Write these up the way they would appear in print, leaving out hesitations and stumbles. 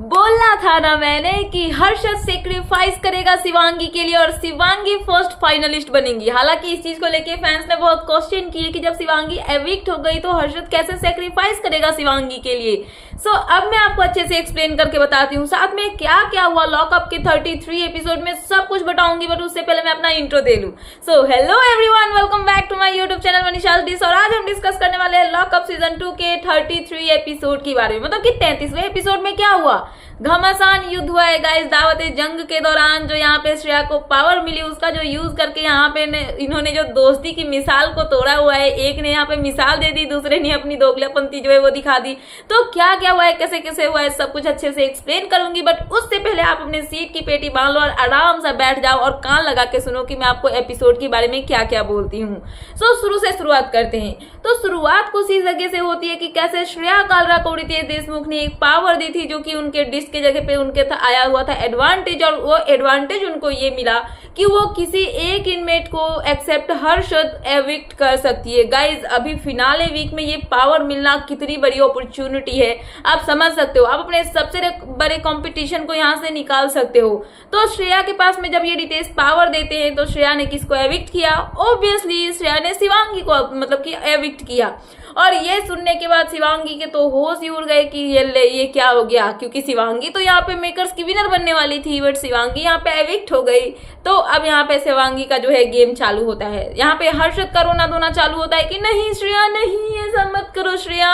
बोलना था ना मैंने कि हर्षद सेक्रीफाइस करेगा शिवांगी के लिए और शिवांगी फर्स्ट फाइनलिस्ट बनेगी। हालांकि इस चीज को लेके फैंस ने बहुत क्वेश्चन किए कि जब शिवांगी एविक्ट हो गई तो हर्षद कैसे सेक्रीफाइस करेगा शिवांगी के लिए। सो अब मैं आपको अच्छे से एक्सप्लेन करके बताती हूँ, साथ में क्या क्या हुआ लॉकअप के 33 एपिसोड में सब कुछ बताऊंगी। बट उससे पहले मैं अपना इंट्रो दे लूं। So hello everyone, welcome back to my YouTube channel Manisha डिस। और आज हम डिस्कस करने वाले हैं लॉकअप सीजन 2 के 33 एपिसोड के बारे में। मतलब कि 33वें एपिसोड में क्या हुआ, घमासान युद्ध हुआ है गाइस दावत जंग के दौरान। जो यहाँ पे श्रेया को पावर मिली उसका जो यूज करके यहाँ पे इन्होंने जो दोस्ती की मिसाल को तोड़ा हुआ है। एक ने यहाँ पे मिसाल दे दी, दूसरे ने अपनी दोगलापंती जो है वो दिखा दी। तो क्या क्या हुआ है, कैसे कैसे हुआ है, सब कुछ अच्छे से एक्सप्लेन करूंगी। बट उससे पहले आप अपने सीट की पेटी बांध लो और आराम से बैठ जाओ और कान लगा के सुनो कि मैं आपको एपिसोड के बारे में क्या क्या बोलती हूँ। सो शुरू से शुरुआत करते हैं। तो शुरुआत कुछ इस जगह से होती है कि कैसे श्रेया कालरा को रितेश देशमुख ने एक पावर दी थी जो कि उनके डिश के जगह पे उनके आया हुआ था एडवांटेज। और वो एडवांटेज उनको ये मिला कि वो किसी एक इनमेट को एक्सेप्ट हर्षद एविक्ट कर सकती है। गाइज अभी फिनाले वीक में ये पावर मिलना कितनी बड़ी अपॉर्चुनिटी है, आप समझ सकते हो। आप अपने सबसे बड़े कंपटीशन को यहाँ से निकाल सकते हो। तो श्रेया के पास में जब ये रितेश पावर देते हैं तो श्रेया ने किसको एविक्ट किया? ऑब्वियसली श्रेया ने शिवांगी को मतलब कि एविक्ट किया। और ये सुनने के बाद शिवांगी के तो होश ही उड़ गए कि ये क्या हो गया, क्योंकि शिवांगी तो यहाँ पे मेकर्स की विनर बनने वाली थी। बट शिवांगी यहाँ पे एविक्ट हो गई। तो अब यहाँ पे शिवांगी का जो है गेम चालू होता है। यहाँ पे हर्षद का रोना धोना चालू होता है कि नहीं श्रेया नहीं, ऐसा मत करो श्रेया,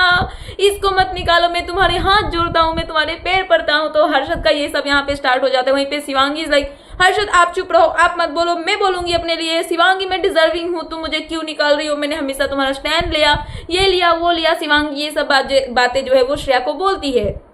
इसको मत निकालो, मैं तुम्हारे हाथ जोड़ता हूँ, मैं तुम्हारे पैर पड़ता हूँ। तो हर्षद का ये सब यहाँ पे स्टार्ट हो जाता है। वहीं पे शिवांगी इज लाइक हर्षद आप चुप रहो, आप मत बोलो, मैं बोलूंगी अपने लिए। शिवांगी मैं डिजर्विंग हूँ, तुम मुझे क्यों निकाल रही हो, मैंने हमेशा तुम्हारा स्टैंड लिया, ये लिया वो लिया। शिवांगी ये सब बातें जो है वो श्रेया को बोलती है।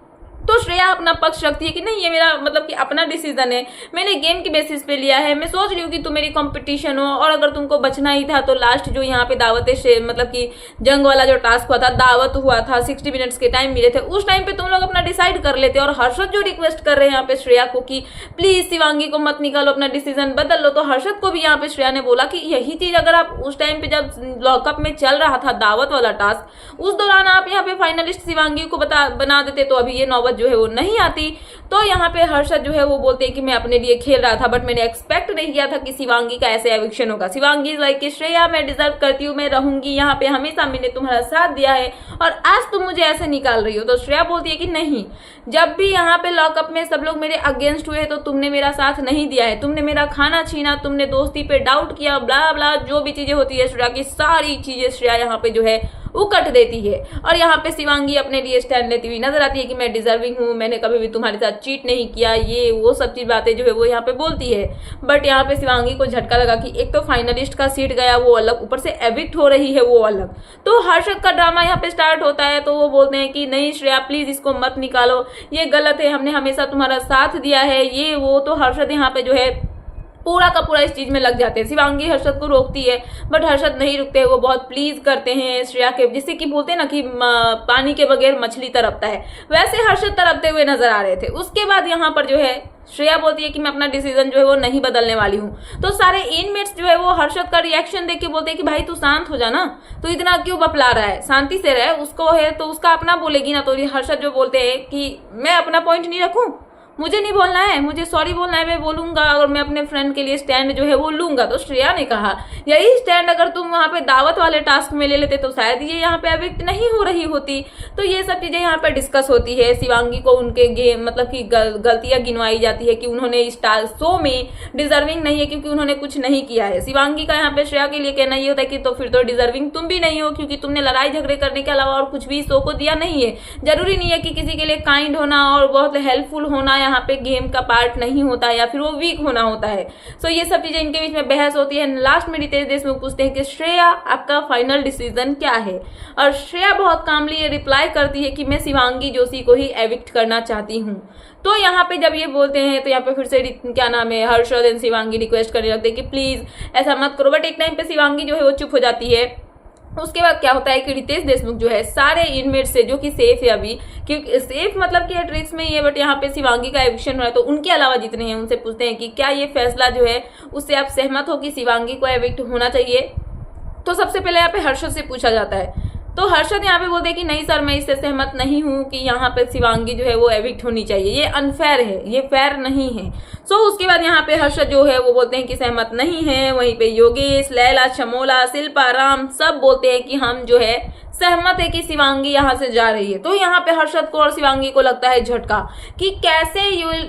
तो श्रेया अपना पक्ष रखती है कि नहीं ये मेरा मतलब कि अपना डिसीजन है, मैंने गेम के बेसिस पे लिया है, मैं सोच रही हूँ कि तुम मेरी कंपटीशन हो। और अगर तुमको बचना ही था तो लास्ट जो यहाँ पे दावत मतलब कि जंग वाला जो टास्क हुआ था, दावत हुआ था, 60 मिनट्स के टाइम मिले थे, उस टाइम पे तुम लोग अपना डिसाइड कर लेते। और हर्षद जो रिक्वेस्ट कर रहे हैं यहाँ पे श्रेया को कि प्लीज शिवांगी को मत निकालो, अपना डिसीजन बदल लो। तो हर्षद को भी यहाँ पे श्रेया ने बोला कि यही चीज अगर आप उस टाइम पे जब लॉकअप में चल रहा था दावत वाला टास्क, उस दौरान आप यहाँ पे फाइनलिस्ट शिवांगी को बना देते तो अभी ये नौबत जो है वो नहीं आती। तो यहाँ पे हर्षद जो है वो बोलते हैं कि मैं अपने लिए खेल रहा था बट मैंने एक्सपेक्ट नहीं किया था कि शिवांगी का ऐसे एविक्शन होगा। शिवांगी लाइक श्रेया मैं डिजर्व करती हूँ, मैं रहूंगी यहाँ पे, हमेशा मैंने तुम्हारा साथ दिया है और आज तुम मुझे ऐसे निकाल रही हो। तो श्रेया बोलती है कि नहीं, जब भी यहाँ पे लॉकअप में सब लोग मेरे अगेंस्ट हुए तो तुमने मेरा साथ नहीं दिया है, तुमने मेरा खाना छीना, तुमने दोस्ती पे डाउट किया, ब्ला ब्ला जो भी चीजें होती है श्रेया की सारी चीजें श्रेया यहाँ पे जो है वो कट देती है। और यहाँ पे शिवांगी अपने लिए स्टैंड लेती हुई नजर आती है कि मैं डिजर्विंग हूँ, मैंने कभी भी तुम्हारे साथ चीट नहीं किया, ये वो सब चीज बातें जो है वो यहाँ पे बोलती है। बट यहाँ पे शिवांगी को झटका लगा कि एक तो फाइनलिस्ट का सीट गया वो अलग, ऊपर से एविक्ट हो रही है वो अलग। तो हर्षद का ड्रामा यहाँ पे स्टार्ट होता है। तो वो बोलते हैं कि नहीं श्रेया प्लीज इसको मत निकालो, ये गलत है, हमने हमेशा तुम्हारा साथ दिया है, ये वो। तो हर्षद यहाँ पे जो है पूरा का पूरा इस चीज में लग जाते हैं। शिवांगी हर्षद को रोकती है बट हर्षद नहीं रुकते हैं, वो बहुत प्लीज करते हैं श्रेया के, जिससे कि बोलते हैं ना कि पानी के बगैर मछली तड़पता है, वैसे हर्षद तड़पते हुए नजर आ रहे थे। उसके बाद यहाँ पर जो है श्रेया बोलती है कि मैं अपना डिसीजन जो है वो नहीं बदलने वाली हूँ। तो सारे इनमेट्स जो है वो हर्षद का रिएक्शन देख के बोलते हैं कि भाई तू शांत हो जा ना, तो इतना क्यों बपला रहा है, शांति से रहे, उसको है तो उसका अपना बोलेगी ना। तो हर्षद जो बोलते हैं कि मैं अपना पॉइंट नहीं रखूं, मुझे नहीं बोलना है, मुझे सॉरी बोलना है, मैं बोलूंगा और मैं अपने फ्रेंड के लिए स्टैंड जो है वो लूंगा। तो श्रेया ने कहा यही स्टैंड अगर तुम वहां पे दावत वाले टास्क में ले लेते तो शायद ये यहाँ पे एविक्ट नहीं हो रही होती। तो ये सब चीजें यहाँ पे डिस्कस होती है। शिवांगी को उनके गेम मतलब कि गलतियां गिनवाई जाती है कि उन्होंने इस शो में डिजर्विंग नहीं है क्योंकि उन्होंने कुछ नहीं किया है। शिवांगी का यहाँ पे श्रेया के लिए कहना ये होता है कि तो फिर तो डिजर्विंग तुम भी नहीं हो क्योंकि तुमने लड़ाई झगड़े करने के अलावा और कुछ भी शो को दिया नहीं है। जरूरी नहीं है कि किसी के लिए काइंड होना और बहुत हेल्पफुल होना यहाँ पे गेम का पार्ट नहीं होता है या फिर वो वीक होना होता है। सो ये सब चीजें इनके बीच में बहस होती है। लास्ट में रितेश देशमुख पूछते हैं कि श्रेया आपका फाइनल डिसीजन क्या है, और श्रेया बहुत कामली ये रिप्लाई करती है कि मैं शिवांगी जोशी को ही एविक्ट करना चाहती हूँ। तो यहाँ पे जब ये बोलते हैं तो यहाँ पे फिर से क्या नाम है हर्षद एंड शिवांगी रिक्वेस्ट करने लगते हैं कि प्लीज ऐसा मत करो। बट एक टाइम पे शिवांगी जो है वो चुप हो जाती है। उसके बाद क्या होता है कि रितेश देशमुख जो है सारे इनमेट से जो कि सेफ है अभी, क्योंकि सेफ मतलब कि ट्रिक्स में ही है बट यहाँ पे शिवांगी का एविक्शन हो रहा है, तो उनके अलावा जितने हैं उनसे पूछते हैं कि क्या ये फैसला जो है उससे आप सहमत हो कि शिवांगी को एविक्ट होना चाहिए। तो सबसे पहले यहाँ पे हर्षद से पूछा जाता है तो हर्षद यहाँ पे बोलते हैं कि नहीं सर, मैं इससे सहमत नहीं हूँ कि यहाँ पे शिवांगी जो है वो एविक्ट होनी चाहिए, ये अनफेयर है, ये फेयर नहीं है। सो उसके बाद यहाँ पे हर्षद जो है वो बोलते हैं कि सहमत नहीं है। वहीं पे योगेश, लैला, चमोला, शिल्पा, राम सब बोलते हैं कि हम जो है सहमत है कि शिवांगी यहाँ से जा रही है। तो यहाँ पे हर्षद को और शिवांगी को लगता है झटका कि कैसे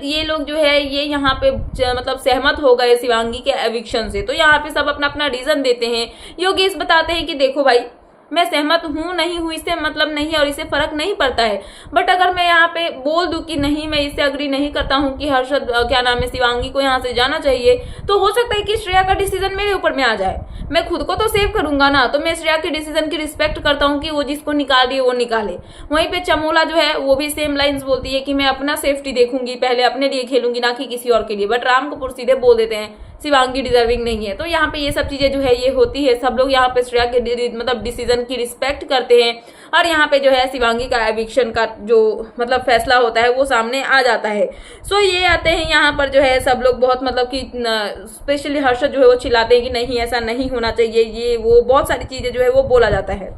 ये लोग जो है ये यहाँ पे मतलब सहमत हो गए शिवांगी के एविक्शन से। तो यहाँ पे सब अपना अपना रीजन देते हैं। योगेश बताते हैं कि देखो भाई, मैं सहमत हूँ नहीं हूँ इससे मतलब नहीं है और इससे फर्क नहीं पड़ता है, बट अगर मैं यहाँ पे बोल दूं कि नहीं मैं इससे अग्री नहीं करता हूँ कि हर्षद क्या नाम है शिवांगी को यहाँ से जाना चाहिए, तो हो सकता है कि श्रेया का डिसीजन मेरे ऊपर में आ जाए। मैं खुद को तो सेव करूंगा ना, तो मैं श्रेया के डिसीजन की रिस्पेक्ट करता हूँ कि वो जिसको निकाल रही है वो निकाले। वहीं पे चमोला जो है वो भी सेम लाइंस बोलती है कि मैं अपना सेफ्टी देखूंगी, पहले अपने लिए खेलूंगी ना कि किसी और के लिए। बट राम कपूर सीधे बोल देते हैं शिवांगी डिजर्विंग नहीं है। तो यहाँ पे ये सब चीजें जो है ये होती है, सब लोग यहाँ पे श्रेया के मतलब डिसीजन की रिस्पेक्ट करते हैं और यहाँ पे जो है शिवांगी का एविक्शन का जो मतलब फैसला होता है वो सामने आ जाता है। सो ये आते हैं यहाँ पर जो है सब लोग बहुत मतलब कि स्पेशली हर्षद जो है वो चिल्लाते हैं कि नहीं ऐसा नहीं होना चाहिए, ये वो बहुत सारी चीजें जो है वो बोला जाता है।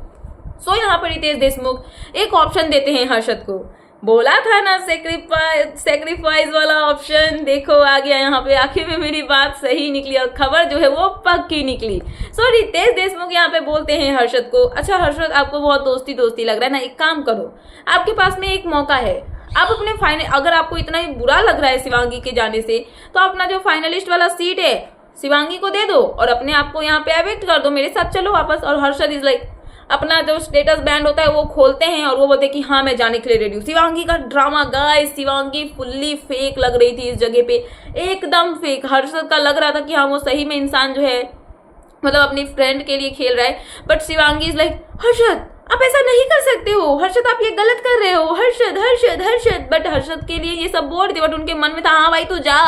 सो यहाँ पर रितेश देशमुख एक ऑप्शन देते हैं हर्षद को, बोला था ना सेक्रीफाइस वाला ऑप्शन, देखो आ गया यहाँ पे, आखिर में मेरी बात सही निकली और खबर जो है वो पक्की निकली। सो रितेश देशमुख यहाँ पे बोलते हैं हर्षद को, अच्छा हर्षद आपको बहुत दोस्ती दोस्ती लग रहा है ना, एक काम करो, आपके पास में एक मौका है, आप अपने अगर आपको इतना ही बुरा लग रहा है शिवांगी के जाने से, तो अपना जो फाइनलिस्ट वाला सीट है शिवांगी को दे दो और अपने आप को यहाँ पे एविक्ट कर दो, मेरे साथ चलो वापस। और हर्षद इज लाइक अपना जो स्टेटस बैंड होता है वो खोलते हैं और वो बोलते हैं कि हाँ मैं जाने के लिए रेडी हूँ। शिवांगी का drama guys, Shivangi fully fake लग रही थी इस जगह पे, एकदम फेक। हर्षद का लग रहा था कि हाँ वो सही में इंसान जो है मतलब अपनी फ्रेंड के लिए खेल रहा है, but Shivangi is like Harshad आप ऐसा नहीं कर सकते हो, हर्षद आप ये गलत कर रहे हो, हर्षद हर्षद हर्षद। बट हर्षद के लिए ये सब बोल रही थी, बट उनके मन में था हाँ भाई तू जा,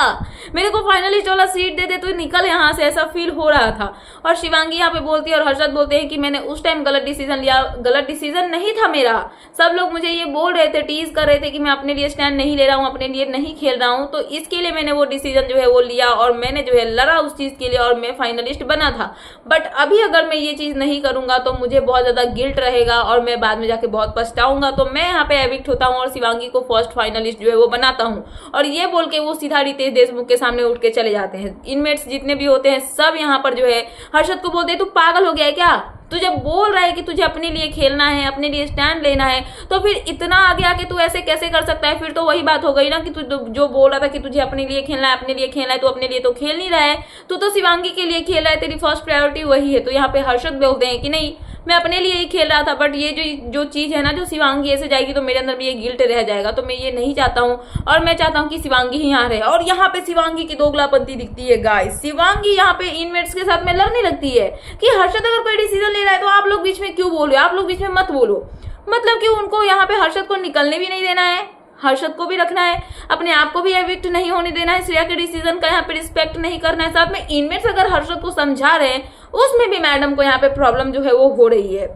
मेरे को फाइनलिस्ट वाला सीट दे दे, तू निकल यहाँ से, ऐसा फील हो रहा था। और शिवांगी यहाँ पे बोलती है और हर्षद बोलते हैं कि मैंने उस टाइम गलत डिसीजन लिया, गलत डिसीजन नहीं था मेरा, सब लोग मुझे ये बोल रहे थे, टीज कर रहे थे कि मैं अपने लिए स्टैंड नहीं ले रहा हूँ, अपने लिए नहीं खेल रहा हूँ, तो इसके लिए मैंने वो डिसीजन जो है वो लिया और मैंने जो है लड़ा उस चीज के लिए और मैं फाइनलिस्ट बना था। बट अभी अगर मैं ये चीज नहीं करूंगा तो मुझे बहुत ज्यादा गिल्ट रहेगा और मैं बाद में जाके बहुत पछताऊंगा, तो मैं यहाँ पे एविक्ट होता हूँ और शिवांगी को फर्स्ट फाइनलिस्ट जो है वो बनाता हूँ। और ये बोल के वो सीधा रितेश देशमुख के सामने उठ के चले जाते हैं। इनमेट्स जितने भी होते हैं सब यहाँ पर जो है हर्षद को बोलते हैं तू पागल हो गया है क्या, तू जब बोल रहा है कि तुझे अपने लिए खेलना है, अपने लिए स्टैंड लेना है, तो फिर इतना आगे आके तू ऐसे कैसे कर सकता है। फिर तो वही बात हो गई ना कि तू जो बोल रहा था कि तुझे अपने लिए खेलना है, अपने लिए खेलना है, तू अपने लिए तो खेल नहीं रहा है, तू तो शिवांगी के लिए खेल रहा है, तेरी फर्स्ट प्रायोरिटी वही है। तो यहाँ पे हर्षद बोलते हैं कि नहीं मैं अपने लिए ही खेल रहा था, बट ये जो चीज है ना, जो शिवांगी ऐसे जाएगी तो मेरे अंदर भी ये गिल्ट रह जाएगा, तो मैं ये नहीं चाहता हूँ और मैं चाहता हूँ कि शिवांगी ही यहाँ रहे। और यहाँ पे शिवांगी की दोगलापंती दिखती है गाइस। शिवांगी यहाँ पे इनमेट्स के साथ में लड़ने लगती है कि हर्षद अगर कोई डिसीजन ले रहा है तो आप लोग बीच में क्यों बोल रहे हो, आप लोग बीच में मत बोलो। मतलब कि उनको यहाँ पे हर्षद को निकलने भी नहीं देना है, हर्षद को भी रखना है, अपने आप को भी एविक्ट नहीं होने देना है, श्रेया के डिसीजन का यहाँ पे रिस्पेक्ट नहीं करना है। साथ में इनमेट्स अगर हर्षद को समझा रहे हैं उसमें भी मैडम को यहाँ पे प्रॉब्लम जो है वो हो रही है।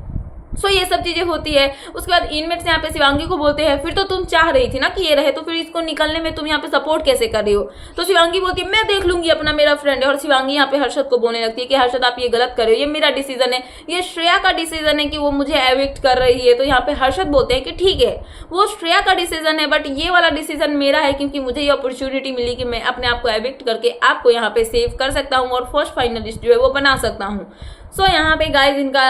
सो ये सब चीजें होती है। उसके बाद इनमेट्स यहाँ पे शिवांगी को बोलते हैं फिर तो तुम चाह रही थी ना कि ये रहे, तो फिर इसको निकलने में तुम यहाँ पे सपोर्ट कैसे कर रही हो। तो शिवांगी बोलती है मैं देख लूंगी, अपना मेरा फ्रेंड है। और शिवांगी यहाँ पे हर्षद को बोलने लगती है कि हर्षद आप ये गलत कर रहे हो, ये मेरा डिसीजन है, ये श्रेया का डिसीजन है कि वो मुझे एविक्ट कर रही है। तो यहाँ पे हर्षद बोलते हैं कि ठीक है वो श्रेया का डिसीजन है, बट ये वाला डिसीजन मेरा है क्योंकि मुझे ये अपॉर्चुनिटी मिली कि मैं अपने आप को एविक्ट करके आपको यहाँ पे सेव कर सकता हूँ और फर्स्ट फाइनलिस्ट जो है वो बना सकता हूँ। सो यहाँ पे गाइस इनका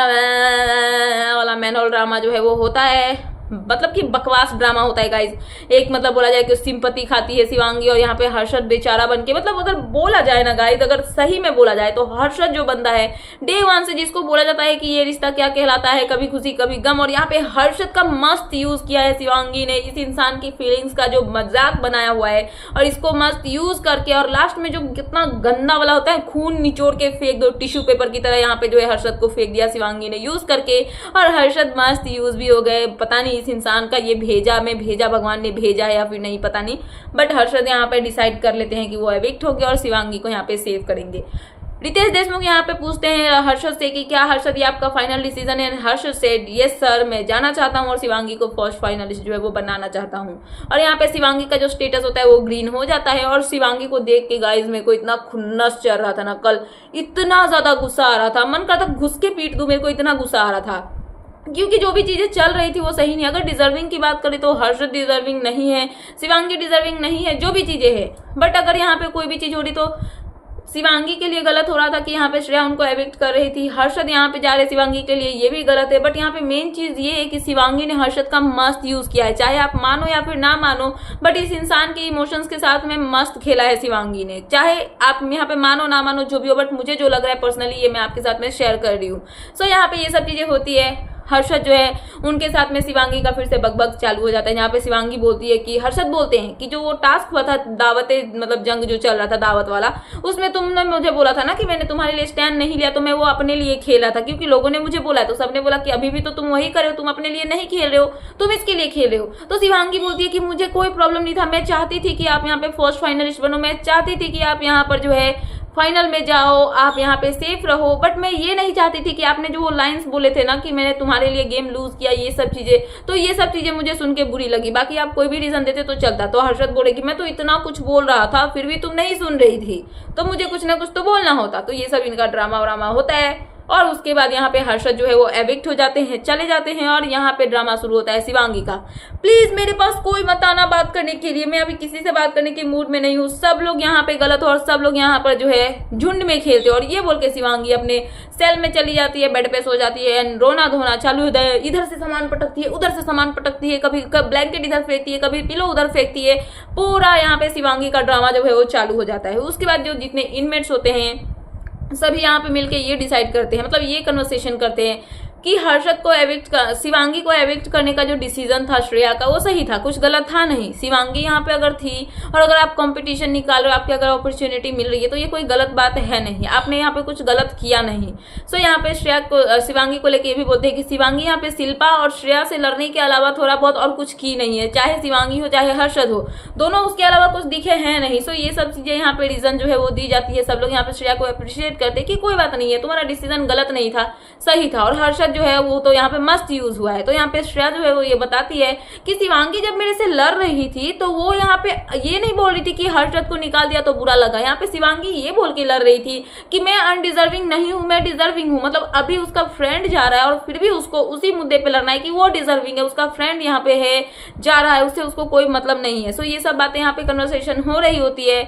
वाला मैनहोल ड्रामा जो है वो होता है, मतलब कि बकवास ड्रामा होता है गाइस। एक मतलब बोला जाए कि सिंपैथी खाती है शिवांगी और यहाँ पे हर्षद बेचारा बन के, मतलब अगर बोला जाए ना गाइस, अगर सही में बोला जाए तो हर्षद जो बंदा है डे वन से जिसको बोला जाता है कि ये रिश्ता क्या कहलाता है, कभी खुशी कभी गम, और यहाँ पे हर्षद का मस्त यूज किया है शिवांगी ने, इस इंसान की फीलिंग्स का जो मजाक बनाया हुआ है और इसको मस्त यूज करके, और लास्ट में जो कितना गंदा वाला होता है खून निचोड़ के फेंक दो टिश्यू पेपर की तरह, यहाँ पे जो है हर्षद को फेंक दिया शिवांगी ने यूज करके, और हर्षद मस्त यूज भी हो गए। पता नहीं इस इंसान का ये भेजा भगवान ने भेजा है या फिर नहीं पता नहीं, बट हर्षद यहाँ पे डिसाइड कर लेते हैं कि वो एविक्ट हो गया और शिवांगी को यहाँ पे सेव करेंगे। रितेश देशमुख यहाँ पे पूछते हैं हर्षद से कि क्या हर्षद ये आपका फाइनल डिसीजन है। हर्षद सेड यस सर, मैं जाना चाहता हूँ और शिवांगी को फर्स्ट फाइनलिस्ट जो है वो बनाना चाहता हूँ। और यहाँ पे शिवांगी का जो स्टेटस होता है वो ग्रीन हो जाता है। और शिवांगी को देख के गाइज मेरे को इतना खुन्नस चल रहा था ना, कल इतना ज्यादा गुस्सा आ रहा था, मन करता घुस के पीट दूं, मेरे को इतना गुस्सा आ रहा था। क्योंकि जो भी चीजें चल रही थी वो सही नहीं। अगर डिजर्विंग की बात करें तो हर्षद डिजर्विंग नहीं है, शिवांगी डिजर्विंग नहीं है, जो भी चीजें हैं। बट अगर यहाँ पे कोई भी चीज हो रही तो शिवांगी के लिए गलत हो रहा था कि यहाँ पे श्रेया उनको एविक्ट कर रही थी, हर्षद यहाँ पे जा रहे शिवांगी के लिए, ये भी गलत है। बट यहाँ पे मेन चीज ये है कि शिवांगी ने हर्षद का मस्त यूज किया है, चाहे आप मानो या फिर ना मानो, बट इस इंसान के इमोशंस के साथ में मस्त खेला है शिवांगी ने। चाहे आप यहाँ पे मानो ना मानो जो भी हो, बट मुझे जो लग रहा है पर्सनली ये मैं आपके साथ में शेयर कर रही हूँ। सो यहाँ पे ये सब चीजें होती है। हर्षद जो है उनके साथ में शिवांगी का फिर से बकबक चालू हो जाता है। यहाँ पे शिवांगी बोलती है कि हर्षद बोलते हैं कि जो वो टास्क हुआ था दावते मतलब जंग जो चल रहा था दावत वाला, उसमें तुमने मुझे बोला था ना कि मैंने तुम्हारे लिए स्टैंड नहीं लिया, तो मैं वो अपने लिए खेला था क्योंकि लोगों ने मुझे बोला, तो सबने बोला कि अभी भी तो तुम वही कर रहे हो, तुम अपने लिए नहीं खेल रहे हो, तुम इसके लिए खेल रहे हो। तो शिवांगी बोलती है कि मुझे कोई प्रॉब्लम नहीं था, मैं चाहती थी कि आप यहाँ पे फर्स्ट फाइनलिस्ट बनो, मैं चाहती थी कि आप यहाँ पर जो है फाइनल में जाओ, आप यहाँ पे सेफ रहो, बट मैं ये नहीं चाहती थी कि आपने जो वो लाइंस बोले थे ना कि मैंने तुम्हारे लिए गेम लूज किया, ये सब चीजें, तो ये सब चीजें मुझे सुन के बुरी लगी। बाकी आप कोई भी रीजन देते तो चलता। तो हर्षद बोले कि मैं तो इतना कुछ बोल रहा था फिर भी तुम नहीं सुन रही थी, तो मुझे कुछ ना कुछ तो बोलना होता। तो ये सब इनका ड्रामा व्रामा होता है। और उसके बाद यहाँ पे हर्षद जो है वो एविक्ट हो जाते हैं, चले जाते हैं, और यहाँ पे ड्रामा शुरू होता है शिवांगी का। प्लीज मेरे पास कोई मत आना बात करने के लिए, मैं अभी किसी से बात करने के मूड में नहीं हूँ, सब लोग यहाँ पे गलत हो और सब लोग यहाँ पर जो है झुंड में खेलते और ये बोल के शिवांगी अपने सेल में चली जाती है, बेड पे सो जाती है, रोना धोना चालू होता है। इधर से सामान पटकती है, उधर से सामान पटकती है, कभी ब्लैंकेट इधर फेंकती है, कभी पिलो उधर फेंकती है। पूरा यहाँ पे शिवांगी का ड्रामा जो है वो चालू हो जाता है। उसके बाद जो जितने इनमेट्स होते हैं सभी यहाँ पे मिलके ये डिसाइड करते हैं, मतलब ये कन्वर्सेशन करते हैं कि हर्षद को शिवांगी को एविक्ट करने का जो डिसीजन था श्रेया का वो सही था, कुछ गलत था नहीं। शिवांगी यहाँ पे अगर थी और अगर आप कंपटीशन निकाल रहे हो, आपकी अगर अपॉर्चुनिटी मिल रही है तो ये कोई गलत बात है नहीं, आपने यहाँ पे कुछ गलत किया नहीं। सो यहाँ पे श्रेया को शिवांगी को लेके ये भी बोलते हैं कि शिवांगी यहाँ पे शिल्पा और श्रेया से लड़ने के अलावा थोड़ा बहुत और कुछ की नहीं है, चाहे शिवांगी हो चाहे हर्षद हो, दोनों उसके अलावा कुछ दिखे हैं नहीं। सो ये सब चीजें यहाँ पे रीजन जो है वो दी जाती है। सब लोग यहाँ पे श्रेया को अप्रिशिएट करते हैं कि कोई बात नहीं है, तुम्हारा डिसीजन गलत नहीं था, सही था। और हर्षद जो है वो तो यहाँ पे मस्त यूज हुआ है। तो यहाँ पे श्रेया जो है वो ये बताती है कि शिवांगी जब मेरे से लड़ रही थी तो वो यहाँ पे ये नहीं बोल रही थी कि हर्षद को निकाल दिया तो बुरा लगा, यहाँ पे शिवांगी ये बोल के लड़ रही थी कि मैं अनडिजर्विंग नहीं हूँ, मैं डिजर्विंग हूँ। मतलब अभी उसका फ्रेंड जा रहा है और फिर भी उसको उसी मुद्दे पे लड़ना है कि वो डिजर्विंग है, उसका फ्रेंड यहाँ पे है जा रहा है, उससे उसको कोई मतलब नहीं है। सो ये सब बातें यहाँ पे कन्वर्सेशन हो रही होती है।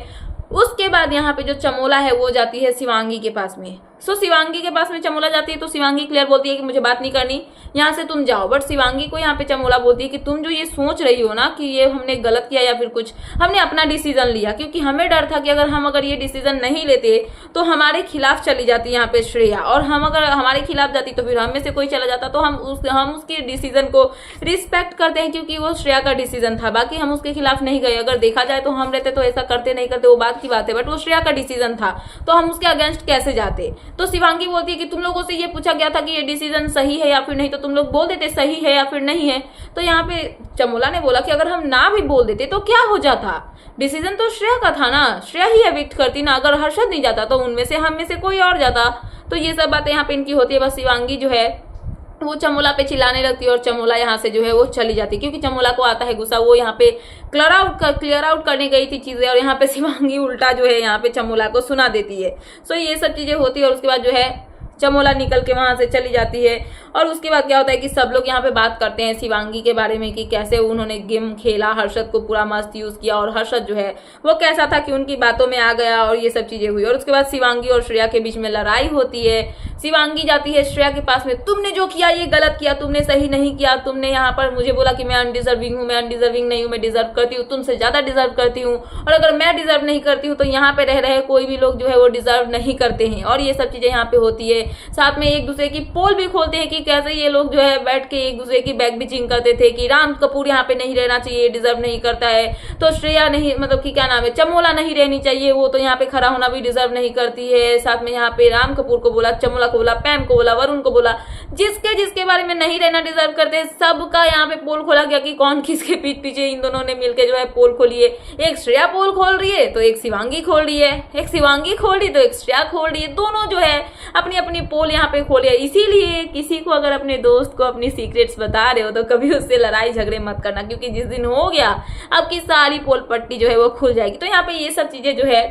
उसके बाद यहाँ पे जो चमोला है वो जाती है शिवांगी के पास में। सो शिवांगी के पास में चमोला जाती है तो शिवांगी क्लियर बोलती है कि मुझे बात नहीं करनी, यहाँ से तुम जाओ। बट शिवांगी को यहाँ पे चमोला बोलती है कि तुम जो ये सोच रही हो ना कि ये हमने गलत किया या फिर कुछ, हमने अपना डिसीजन लिया क्योंकि हमें डर था कि अगर ये डिसीजन नहीं लेते तो हमारे खिलाफ चली जाती यहाँ पे श्रेया, और हम अगर हमारे खिलाफ जाती तो फिर हम में से कोई चला जाता। तो हम उसके डिसीजन को रिस्पेक्ट करते हैं क्योंकि वो श्रेया का डिसीजन था, बाकी हम उसके खिलाफ नहीं गए। अगर देखा जाए तो हम रहते तो ऐसा करते नहीं करते वो बात की बात है, बट वो श्रेया का डिसीजन था तो हम उसके अगेंस्ट कैसे जाते। तो शिवांगी बोलती है कि तुम लोगों से ये पूछा गया था कि ये डिसीजन सही है या फिर नहीं, तो तुम लोग बोल देते सही है या फिर नहीं है। तो यहाँ पे चमोला ने बोला कि अगर हम ना भी बोल देते तो क्या हो जाता, डिसीजन तो श्रेया का था ना, श्रेया ही एविक्ट करती ना, अगर हर्षद नहीं जाता तो उनमें से हम में से कोई और जाता। तो ये सब बातें यहाँ पे इनकी होती है। बस शिवांगी जो है वो चमोला पे चिल्लाने लगती है और चमोला यहाँ से जो है वो चली जाती है क्योंकि चमोला को आता है गुस्सा। वो यहाँ पे क्लियर आउट करने गई थी चीजें और यहाँ पे शिवांगी उल्टा जो है यहाँ पे चमोला को सुना देती है। सो ये सब चीजें होती है और उसके बाद जो है चमोला निकल के वहां से चली जाती है। और उसके बाद क्या होता है कि सब लोग यहाँ पे बात करते हैं शिवांगी के बारे में कि कैसे उन्होंने गेम खेला, हर्षद को पूरा मस्त यूज किया और हर्षद जो है वो कैसा था कि उनकी बातों में आ गया और ये सब चीजें हुई। और उसके बाद शिवांगी और श्रेया के बीच में लड़ाई होती है। शिवांगी जाती है श्रेया के पास में, तुमने जो किया ये गलत किया, तुमने सही नहीं किया, तुमने यहाँ पर मुझे बोला कि मैं अनडिजर्विंग हूँ, मैं अनडिजर्विंग नहीं हूँ, मैं डिजर्व करती हूँ, तुमसे ज्यादा डिजर्व करती हूँ, और अगर मैं डिजर्व नहीं करती हूँ तो यहाँ पे रह रहे कोई भी लोग जो है वो डिजर्व नहीं करते हैं। और ये सब चीजें यहाँ पे होती है। साथ में एक दूसरे की पोल भी खोलते हैं कि कैसे ये लोग जो है बैठ के एक दूसरे की बैक बिचिंग करते थे कि राम कपूर यहाँ पे नहीं रहना चाहिए, डिजर्व नहीं करता है, तो श्रेया नहीं, मतलब कि क्या नाम है, चमोला नहीं रहनी चाहिए, वो तो यहाँ पे खड़ा होना भी डिजर्व नहीं करती है। साथ में यहाँ पे राम कपूर को बोला, चमोला को बोला, पैम को बोला, वरुण को बोला, जिसके बारे में नहीं रहना डिजर्व करते सबका यहाँ पे पोल खोला गया कि कौन किसके पीठ पीछे इन दोनों ने मिलकर जो है पोल खोली है। एक श्रेया पोल खोल रही है तो एक शिवांगी खोल रही है, एक शिवांगी खोल रही तो एक श्रेया खोल रही है, दोनों जो है अपनी अपनी पोल यहाँ पे खोलिए। इसीलिए किसी को अगर अपने दोस्त को अपनी सीक्रेट्स बता रहे हो तो कभी उससे लड़ाई झगड़े मत करना, क्योंकि जिस दिन हो गया आपकी सारी पोल पट्टी जो है वो खुल जाएगी। तो यहाँ पे ये सब चीजें जो है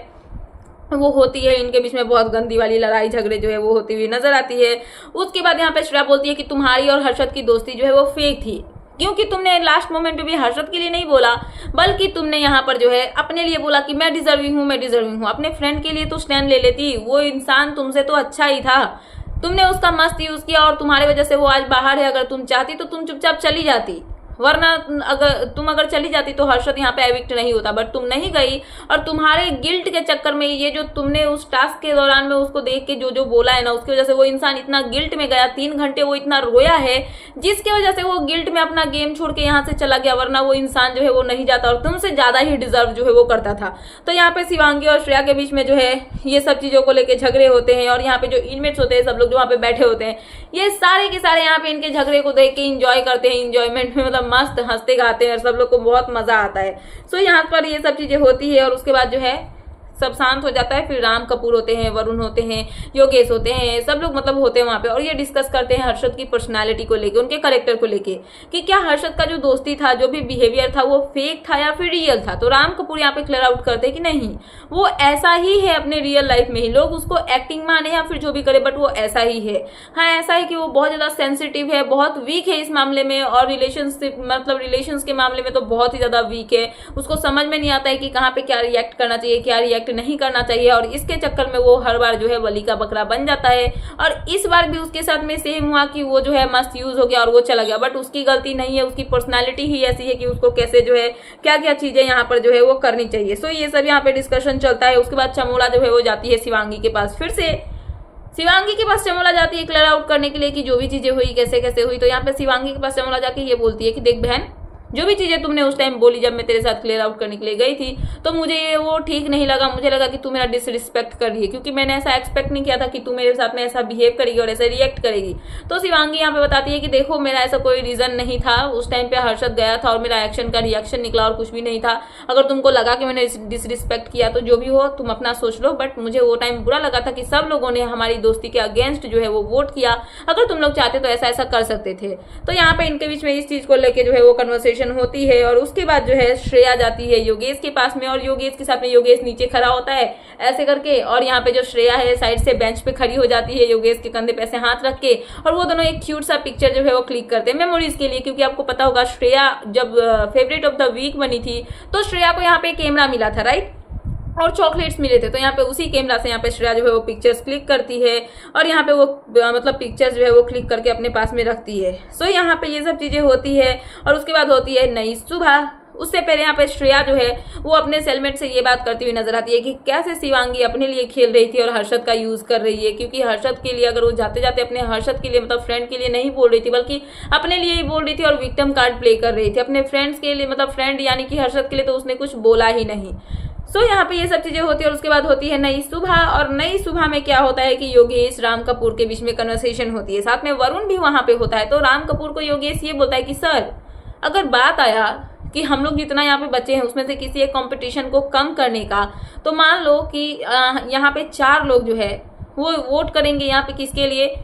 वो होती है, इनके बीच में बहुत गंदी वाली लड़ाई झगड़े जो है वो होती हुई नजर आती है। उसके बाद यहाँ पे श्रेया बोलती है कि तुम्हारी और हर्षद की दोस्ती जो है वो फेक थी, क्योंकि तुमने लास्ट मोमेंट पे भी हर्षद के लिए नहीं बोला, बल्कि तुमने यहाँ पर जो है अपने लिए बोला कि मैं डिजर्विंग हूँ, मैं डिजर्विंग हूँ। अपने फ्रेंड के लिए तो स्टैंड ले लेती, वो इंसान तुमसे तो अच्छा ही था, तुमने उसका मस्त यूज किया और तुम्हारी वजह से वो आज बाहर है। अगर तुम चाहती तो तुम चुपचाप चली जाती, वरना अगर चली जाती तो हर्षद यहाँ पे एविक्ट नहीं होता, बट तुम नहीं गई। और तुम्हारे गिल्ट के चक्कर में ये जो तुमने उस टास्क के दौरान में उसको देख के जो जो बोला है ना, उसकी वजह से वो इंसान इतना गिल्ट में गया, 3 घंटे वो इतना रोया है, जिसकी वजह से वो गिल्ट में अपना गेम छोड़ के यहाँ से चला गया, वरना वो इंसान जो है वो नहीं जाता और तुमसे ज्यादा ही डिजर्व जो है वो करता था। तो यहाँ पे शिवांगी और श्रेया के बीच में जो है ये सब चीजों को लेकर झगड़े होते हैं, और यहाँ पे जो इनमेट्स होते हैं, सब लोग जो वहाँ पे बैठे होते हैं, ये सारे के सारे यहाँ पे इनके झगड़े को देख के इंजॉय करते हैं। इंजॉयमेंट में मतलब मस्त हंसते गाते हैं और सब लोग को बहुत मजा आता है। सो यहाँ पर ये सब चीजें होती है और उसके बाद जो है सब शांत हो जाता है। फिर राम कपूर होते हैं, वरुण होते हैं, योगेश होते हैं, सब लोग मतलब होते हैं वहां पे, और ये डिस्कस करते हैं हर्षद की पर्सनालिटी को लेके, उनके कैरेक्टर को लेके, कि क्या हर्षद का जो दोस्ती था, जो भी बिहेवियर था, वो फेक था या फिर रियल था। तो राम कपूर यहाँ पे क्लियर आउट करते हैं कि नहीं, वो ऐसा ही है अपने रियल लाइफ में ही, लोग उसको एक्टिंग माने या फिर जो भी करे, बट वो ऐसा ही है। हाँ, ऐसा है कि वो बहुत ज्यादा सेंसिटिव है, बहुत वीक है इस मामले में, और रिलेशनशिप मतलब रिलेशंस के मामले में तो बहुत ही ज्यादा वीक है। उसको समझ में नहीं आता है कि कहाँ पे क्या रिएक्ट करना चाहिए, क्या रिएक्ट नहीं करना चाहिए, और इसके चक्कर में वो हर बार जो है बलि का बकरा बन जाता है। और इस बार भी उसके साथ में सेम हुआ कि वो जो है मस्त यूज हो गया और वो चला गया, बट उसकी गलती नहीं है, उसकी पर्सनालिटी ही ऐसी है कि उसको कैसे जो है क्या क्या चीजें यहाँ पर जो है वो करनी चाहिए। सो ये सब यहाँ पे डिस्कशन चलता है। उसके बाद चमोला जो है वो जाती है शिवांगी के पास, फिर से शिवांगी के पास चमोला जाती है क्लियर आउट करने के लिए कि जो भी चीजें हुई कैसे कैसे हुई। तो यहाँ पे शिवांगी के पास चमोला जाके ये बोलती है कि देख बहन, जो भी चीजें तुमने उस टाइम बोली जब मैं तेरे साथ क्लियर आउट करने के लिए गई थी, तो मुझे वो ठीक नहीं लगा। मुझे लगा कि तू मेरा डिसरिस्पेक्ट कर रही है, क्योंकि मैंने ऐसा एक्सपेक्ट नहीं किया था कि तू मेरे साथ में ऐसा बिहेव करेगी और ऐसा रिएक्ट करेगी। तो शिवांगी यहाँ पे बताती है कि देखो, मेरा ऐसा कोई रीजन नहीं था। उस टाइम पे हर्षद गया था और मेरा एक्शन का रिएक्शन निकला और कुछ भी नहीं था। अगर तुमको लगा कि मैंने डिसरिस्पेक्ट किया तो जो भी हो तुम अपना सोच लो, बट मुझे वो टाइम बुरा लगा था कि सब लोगों ने हमारी दोस्ती के अगेंस्ट जो है वो वोट किया। अगर तुम लोग चाहते तो ऐसा ऐसा कर सकते थे। तो यहाँ पे इनके बीच में इस चीज को लेकर जो है वो कन्वर्सेशन होती है। और उसके बाद जो है श्रेया जाती है योगेश के पास में, और योगेश के साथ में योगेश नीचे खड़ा होता है ऐसे करके, और यहाँ पे जो श्रेया है साइड से बेंच पे खड़ी हो जाती है योगेश के कंधे पे ऐसे हाथ रख के, और वो दोनों एक क्यूट सा पिक्चर जो है वो क्लिक करते हैं मेमोरीज के लिए। क्योंकि आपको पता होगा श्रेया जब फेवरेट ऑफ द वीक बनी थी तो श्रेया को यहाँ पे कैमरा मिला था, राइट, और चॉकलेट्स मिले थे। तो यहाँ पे उसी कैमरा से यहाँ पे श्रेया जो है वो पिक्चर्स क्लिक करती है, और यहाँ पे वो मतलब पिक्चर्स जो है वो क्लिक करके अपने पास में रखती है। सो यहाँ पे ये सब चीजें होती है। और उसके बाद होती है नई सुबह। उससे पहले यहाँ पे श्रेया जो है वो अपने सेलमेट से ये बात करती हुई नजर आती है कि कैसे शिवांगी अपने लिए खेल रही थी और हर्षद का यूज कर रही है। क्योंकि हर्षद के लिए अगर वो जाते जाते अपने हर्षद के लिए मतलब फ्रेंड के लिए नहीं बोल रही थी, बल्कि अपने लिए ही बोल रही थी और विक्टिम कार्ड प्ले कर रही थी अपने फ्रेंड्स के लिए, मतलब फ्रेंड यानी कि हर्षद के लिए तो उसने कुछ बोला ही नहीं। सो यहाँ पे ये सब चीजें होती है। और उसके बाद होती है नई सुबह। और नई सुबह में क्या होता है कि योगेश राम कपूर के बीच में कन्वर्सेशन होती है, साथ में वरुण भी वहां पे होता है। तो राम कपूर को योगेश ये बोलता है कि सर, अगर बात आया कि हम लोग जितना यहाँ पे बचे हैं उसमें से किसी एक कंपटीशन को कम करने का, तो मान लो कि यहाँ पे 4 लोग जो है वो वोट करेंगे यहाँ पे किसके लिए,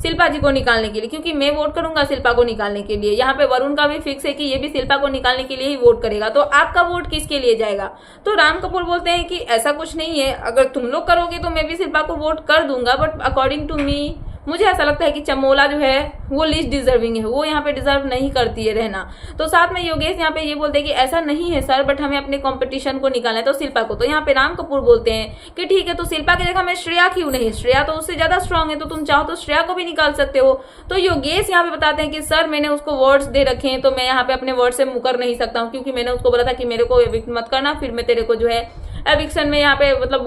शिल्पा जी को निकालने के लिए, क्योंकि मैं वोट करूंगा शिल्पा को निकालने के लिए। यहाँ पे वरुण का भी फिक्स है कि ये भी शिल्पा को निकालने के लिए ही वोट करेगा। तो आपका वोट किसके लिए जाएगा? तो राम कपूर बोलते हैं कि ऐसा कुछ नहीं है, अगर तुम लोग करोगे तो मैं भी शिल्पा को वोट कर दूंगा, बट अकॉर्डिंग टू मी मुझे ऐसा लगता है कि चमोला जो है वो लीस्ट डिजर्विंग है, वो यहाँ पे डिजर्व नहीं करती है रहना। तो साथ में योगेश यहाँ पे ये बोलते हैं कि ऐसा नहीं है सर, बट हमें अपने कंपटीशन को निकालना है, तो शिल्पा को। तो यहाँ पे राम कपूर बोलते हैं कि ठीक है, तो शिल्पा की जगह मैं श्रेया क्यों नहीं, श्रेया तो उससे ज्यादा स्ट्रांग है, तो तुम चाहो तो श्रेया को भी निकाल सकते हो। तो योगेश यहाँ पे बताते हैं कि सर, मैंने उसको वर्ड्स दे रखे हैं, तो मैं यहाँ पे अपने वर्ड से मुकर नहीं सकता हूँ, क्योंकि मैंने उसको बोला था कि मेरे को एविक्ट मत करना, फिर मैं तेरे को जो है एविक्शन में यहाँ पे मतलब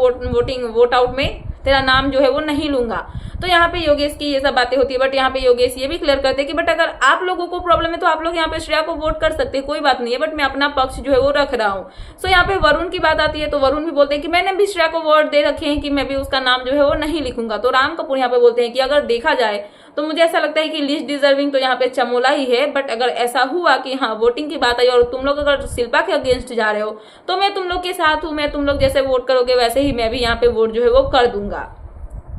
वोट आउट में तेरा नाम जो है वो नहीं लूंगा। तो यहाँ पे योगेश की ये सब बातें होती है। बट यहाँ पे योगेश ये भी क्लियर करते हैं कि बट अगर आप लोगों को प्रॉब्लम है तो आप लोग यहाँ पे श्रेया को वोट कर सकते हैं, कोई बात नहीं है, बट मैं अपना पक्ष जो है वो रख रहा हूँ। सो यहाँ पे वरुण की बात आती है, तो वरुण भी बोलते हैं कि मैंने भी श्रेया को वोट दे रखे हैं कि मैं भी उसका नाम जो है वो नहीं लिखूंगा। तो राम कपूर यहाँ पे बोलते हैं कि अगर देखा जाए तो मुझे ऐसा लगता है कि लीस्ट डिजर्विंग तो यहाँ पे चमोला ही है, बट अगर ऐसा हुआ कि हाँ वोटिंग की बात आई और तुम लोग अगर शिल्पा के अगेंस्ट जा रहे हो तो मैं तुम लोग के साथ हूँ, मैं तुम लोग जैसे वोट करोगे वैसे ही मैं भी यहाँ पे वोट जो है वो कर दूंगा।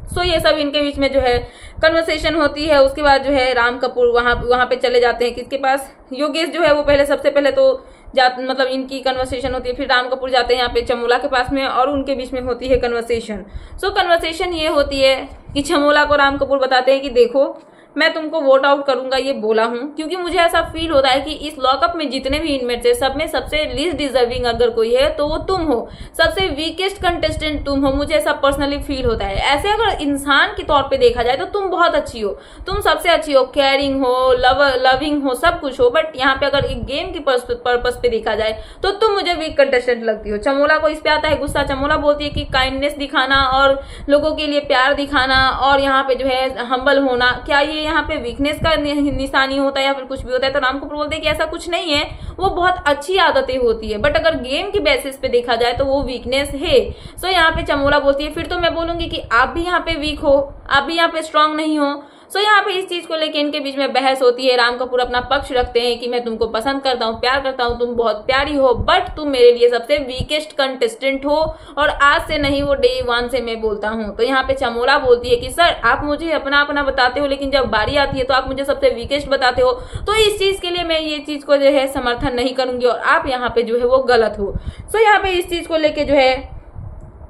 सो ये सब इनके बीच में जो है कन्वर्सेशन होती है। उसके बाद जो है राम कपूर वहां पे चले जाते हैं किसके पास, योगेश जो है वो पहले सबसे पहले तो मतलब इनकी कन्वर्सेशन होती है। फिर राम कपूर जाते हैं यहाँ पे चमोला के पास में और उनके बीच में होती है कन्वर्सेशन। सो कन्वर्सेशन ये होती है कि चमोला को राम कपूर बताते हैं कि देखो मैं तुमको वोट आउट करूंगा ये बोला हूं क्योंकि मुझे ऐसा फील होता है कि इस लॉकअप में जितने भी इनमेट्स है सब में सबसे लीस्ट डिजर्विंग अगर कोई है तो वो तुम हो, सबसे वीकेस्ट कंटेस्टेंट तुम हो, मुझे ऐसा पर्सनली फील होता है। ऐसे अगर इंसान के तौर पे देखा जाए तो तुम बहुत अच्छी हो, तुम सबसे अच्छी हो, केयरिंग हो, लविंग हो, सब कुछ हो, बट यहाँ पे अगर एक गेम की पर्पस पे देखा जाए तो तुम मुझे वीक कंटेस्टेंट लगती हो। चमोला को इस पे आता है गुस्सा। चमोला बोलती है कि काइंडनेस दिखाना और लोगों के लिए प्यार दिखाना और यहाँ पे जो है हम्बल होना, क्या ये यहाँ पे वीकनेस का निशानी होता है या फिर कुछ भी होता है? तो राम कपूर बोलते हैं कि ऐसा कुछ नहीं है, वो बहुत अच्छी आदतें होती है, बट अगर गेम की बेसिस पे देखा जाए तो वो वीकनेस है। सो यहाँ पे चमोला बोलती है फिर तो मैं बोलूंगी कि आप भी यहाँ पे वीक हो, आप भी यहाँ पे स्ट्रांग नहीं हो। सो यहाँ पे इस चीज को लेके इनके बीच में बहस होती है। राम कपूर अपना पक्ष रखते हैं कि मैं तुमको पसंद करता हूँ, प्यार करता हूँ, तुम बहुत प्यारी हो, बट तुम मेरे लिए सबसे वीकेस्ट कंटेस्टेंट हो और आज से नहीं वो डे 1 से मैं बोलता हूँ। तो यहाँ पे चमोला बोलती है कि सर आप मुझे अपना अपना बताते हो लेकिन जब बारी आती है तो आप मुझे सबसे वीकेस्ट बताते हो, तो इस चीज के लिए मैं ये चीज को जो है समर्थन नहीं करूंगी और आप यहाँ पे जो है वो गलत हो। सो यहाँ पे इस चीज को लेके जो है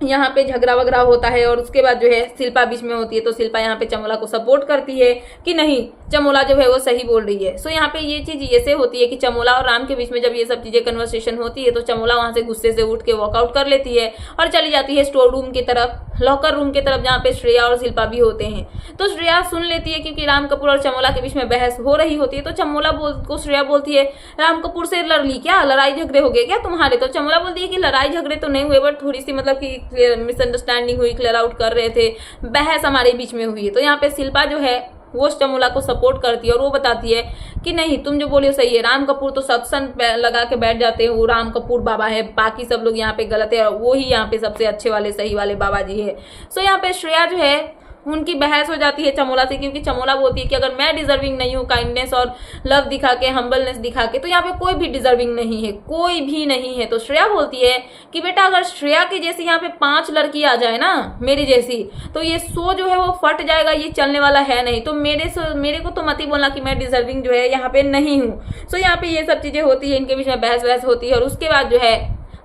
यहाँ पे झगड़ा वगड़ा होता है और उसके बाद जो है शिल्पा बीच में होती है। तो शिल्पा यहाँ पे चमोला को सपोर्ट करती है कि नहीं चमोला जो है वो सही बोल रही है। सो यहाँ पे ये चीज ऐसे होती है कि चमोला और राम के बीच में जब ये सब चीजें कन्वर्सेशन होती है तो चमोला वहां से गुस्से से उठ के वॉकआउट कर लेती है और चली जाती है स्टोर रूम की तरफ, लॉकर रूम की तरफ, जहाँ पे श्रेया और शिल्पा भी होते हैं। तो श्रेया सुन लेती है क्योंकि राम कपूर और चमोला के बीच में बहस हो रही होती है। तो चमोला को श्रेया बोलती है राम कपूर से लड़ ली क्या, लड़ाई झगड़े हो गए क्या तुम्हारे? तो चमोला बोलती है कि लड़ाई झगड़े तो नहीं हुए बट थोड़ी सी मतलब कि मिसअंडरस्टैंडिंग हुई, क्लियर आउट कर रहे थे, बहस हमारे बीच में हुई है। तो यहाँ पे शिल्पा जो है वो चमोला को सपोर्ट करती है और वो बताती है कि नहीं तुम जो बोली हो सही है। राम कपूर तो सत्संग लगा के बैठ जाते हैं, वो राम कपूर बाबा है, बाकी सब लोग यहाँ पे गलत है और वो ही यहाँ पे सबसे अच्छे वाले सही वाले बाबा जी है। सो यहाँ पे श्रेया जो है उनकी बहस हो जाती है चमोला से क्योंकि चमोला बोलती है कि अगर मैं डिजर्विंग नहीं हूँ काइंडनेस और लव दिखा के, हम्बलनेस दिखा के, तो यहाँ पे कोई भी डिजर्विंग नहीं है, कोई भी नहीं है। तो श्रेया बोलती है कि बेटा अगर श्रेया की जैसी यहाँ पे 5 लड़की आ जाए ना मेरी जैसी तो ये शो जो है वो फट जाएगा, ये चलने वाला है नहीं। तो मेरे को तो मत ही बोलना कि मैं डिजर्विंग जो है यहाँ पे नहीं हूँ। सो यहाँ पे ये सब चीजें होती है, इनके बीच में बहस होती है और उसके बाद जो है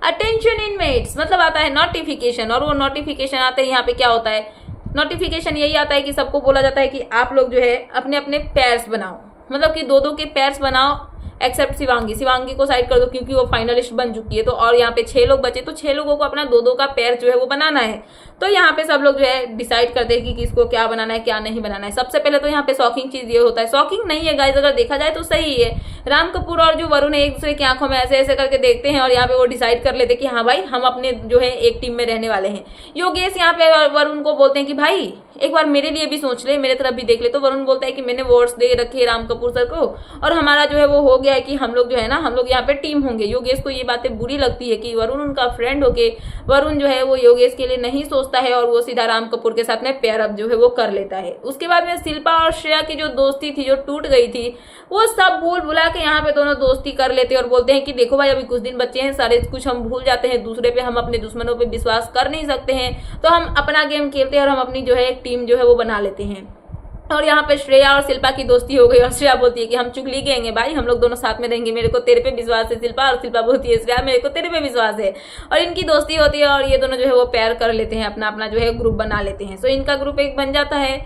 अटेंशन इनमेट्स मतलब आता है नोटिफिकेशन और वो नोटिफिकेशन आते हैं यहाँ पे क्या होता है, नोटिफिकेशन यही आता है कि सबको बोला जाता है कि आप लोग जो है अपने अपने पेयर्स बनाओ, मतलब कि 2-2 के पेयर्स बनाओ एक्सेप्ट शिवांगी को साइड कर दो क्योंकि वो फाइनलिस्ट बन चुकी है। तो और यहाँ पे 6 लोग बचे तो 6 लोगों को अपना 2-2 का पेयर जो है वो बनाना है। तो यहाँ पे सब लोग जो है डिसाइड करते हैं कि किसको क्या बनाना है क्या नहीं बनाना है। सबसे पहले तो यहाँ पे शॉकिंग चीज ये होता है, शॉकिंग नहीं है गाइस अगर देखा जाए तो सही है, राम कपूर और जो वरुण है एक दूसरे की आंखों में ऐसे ऐसे करके देखते हैं और यहाँ पे वो डिसाइड कर लेते हैं कि हाँ भाई हम अपने जो है एक टीम में रहने वाले हैं। योगेश यहाँ पे वरुण को बोलते हैं कि भाई एक बार मेरे लिए भी सोच ले, मेरे तरफ भी देख ले। तो वरुण बोलता है कि मैंने वोट्स दे रखे है राम कपूर सर को और हमारा जो है वो हो गया है कि हम लोग जो है ना हम लोग यहाँ पे टीम होंगे। योगेश को ये बातें बुरी लगती है कि वरुण उनका फ्रेंड होके वरुण जो है वो योगेश के लिए नहीं सोचता है और वो सीधा राम कपूर के साथ में पेयर अप जो है वो कर लेता है। उसके बाद में शिल्पा और श्रेया की जो दोस्ती थी जो टूट गई थी वो सब भूल भुला के यहाँ पे दोनों दोस्ती कर लेते हैं और बोलते हैं कि देखो भाई अभी कुछ दिन बच्चे हैं, सारे कुछ हम भूल जाते हैं, दूसरे पे हम अपने दुश्मनों पे विश्वास कर नहीं सकते हैं, तो हम अपना गेम खेलते हैं और हम अपनी जो है एक टीम जो है वो बना लेते हैं। और यहाँ पे श्रेया और शिल्पा की दोस्ती हो गई और श्रेया बोलती है कि हम चुगली गएंगे भाई, हम लोग दोनों साथ में रहेंगे, मेरे को तेरे पे विश्वास है शिल्पा, और शिल्पा बोलती है श्रेया मेरे को तेरे पे विश्वास है। और इनकी दोस्ती होती है और ये दोनों जो है वो पेयर कर लेते हैं, अपना अपना जो है ग्रुप बना लेते हैं। सो इनका ग्रुप एक बन जाता है,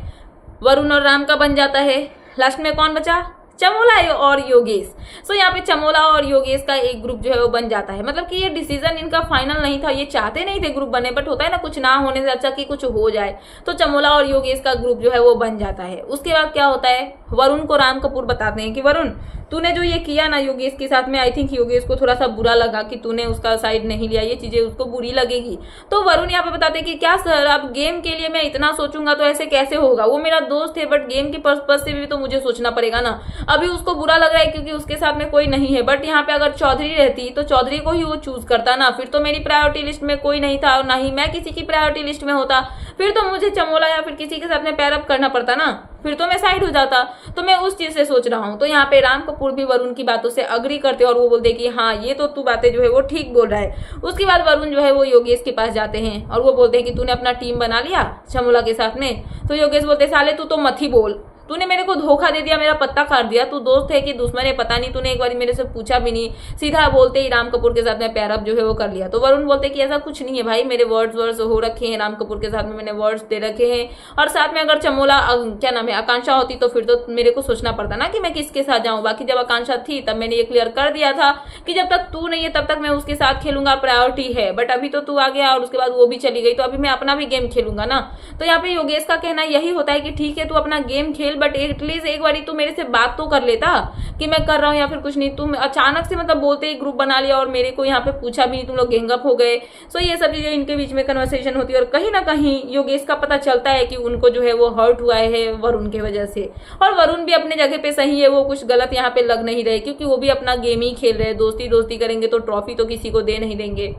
वरुण और राम का बन जाता है। लास्ट में कौन बचा? चमोला और योगेश। सो यहाँ पे चमोला और योगेश का एक ग्रुप जो है वो बन जाता है। मतलब कि ये डिसीजन इनका फाइनल नहीं था, ये चाहते नहीं थे ग्रुप बने, बट होता है ना कुछ ना होने से अच्छा कि कुछ हो जाए, तो चमोला और योगेश का ग्रुप जो है वो बन जाता है। उसके बाद क्या होता है, वरुण को राम कपूर बताते हैं कि वरुण तूने जो ये किया ना योगेश के साथ में, आई थिंक योगेश को थोड़ा सा बुरा लगा कि तूने उसका साइड नहीं लिया, ये चीजें उसको बुरी लगेगी। तो वरुण यहाँ पे बताते हैं कि क्या सर अब गेम के लिए मैं इतना सोचूंगा तो ऐसे कैसे होगा, वो मेरा दोस्त है बट गेम के पर्पज से भी तो मुझे सोचना पड़ेगा ना। अभी उसको बुरा लग रहा है क्योंकि उसके साथ में कोई नहीं है, बट यहाँ पे अगर चौधरी रहती तो चौधरी को ही वो चूज करता ना, फिर तो मेरी प्रायोरिटी लिस्ट में कोई नहीं था और ना ही मैं किसी की प्रायोरिटी लिस्ट में होता, फिर तो मुझे चमोला या फिर किसी के साथ में पैर अप करना पड़ता ना, फिर तो मैं साइड हो जाता। तो मैं उस चीज से सोच रहा हूँ। तो यहाँ पे राम कपूर भी वरुण की बातों से अग्री करते और वो बोलते कि हाँ ये तो तू बातें जो है वो ठीक बोल रहा है। उसके बाद वरुण जो है वो योगेश के पास जाते हैं और वो बोलते हैं कि तूने अपना टीम बना लिया चमोला के साथ में। तो योगेश बोलते साले तू तो मत ही बोल, तूने मेरे को धोखा दे दिया, मेरा पत्ता काट दिया, तू दोस्त है कि दुश्मन है पता नहीं, तूने एक बार मेरे से पूछा भी नहीं, सीधा बोलते ही राम कपूर के साथ में पैर अप जो है वो कर लिया। तो वरुण बोलते कि ऐसा कुछ नहीं है भाई, मेरे वर्ड्स हो रखे हैं, राम कपूर के साथ में मैंने वर्ड्स दे रखे हैं, और साथ में अगर चमोला क्या नाम है आकांक्षा होती तो फिर तो मेरे को सोचना पड़ता ना कि मैं किसके साथ जाऊं। बाकी जब आकांक्षा थी तब मैंने ये क्लियर कर दिया था कि जब तक तू नहीं है तब तक मैं उसके साथ खेलूंगा, प्रायोरिटी है, बट अभी तो तू आ गया और उसके बाद वो भी चली गई, तो अभी मैं अपना भी गेम खेलूंगा ना। तो यहाँ पे योगेश का कहना यही होता है कि ठीक है तू अपना गेम खेल, बट एटलीस्ट एक बारी तू मेरे से बात तो कर लेता कि मैं कर रहा हूँ या फिर कुछ नहीं। तुम अचानक से मतलब बोलते ही ग्रुप बना लिया और मेरे को यहाँ पे पूछा भी नहीं, तुम लोग गैंगअप हो गए। सो ये सब चीजें इनके बीच में कन्वर्सेशन होती है और कहीं ना कहीं योगेश का पता चलता है कि उनको जो है वो हर्ट हुआ है वरुण की वजह से, और वरुण भी अपने जगह पे सही है, वो कुछ गलत यहाँ पे लग नहीं रहे क्योंकि वो भी अपना गेम ही खेल रहे हैं। दोस्ती दोस्ती करेंगे तो ट्रॉफी तो किसी को दे नहीं देंगे।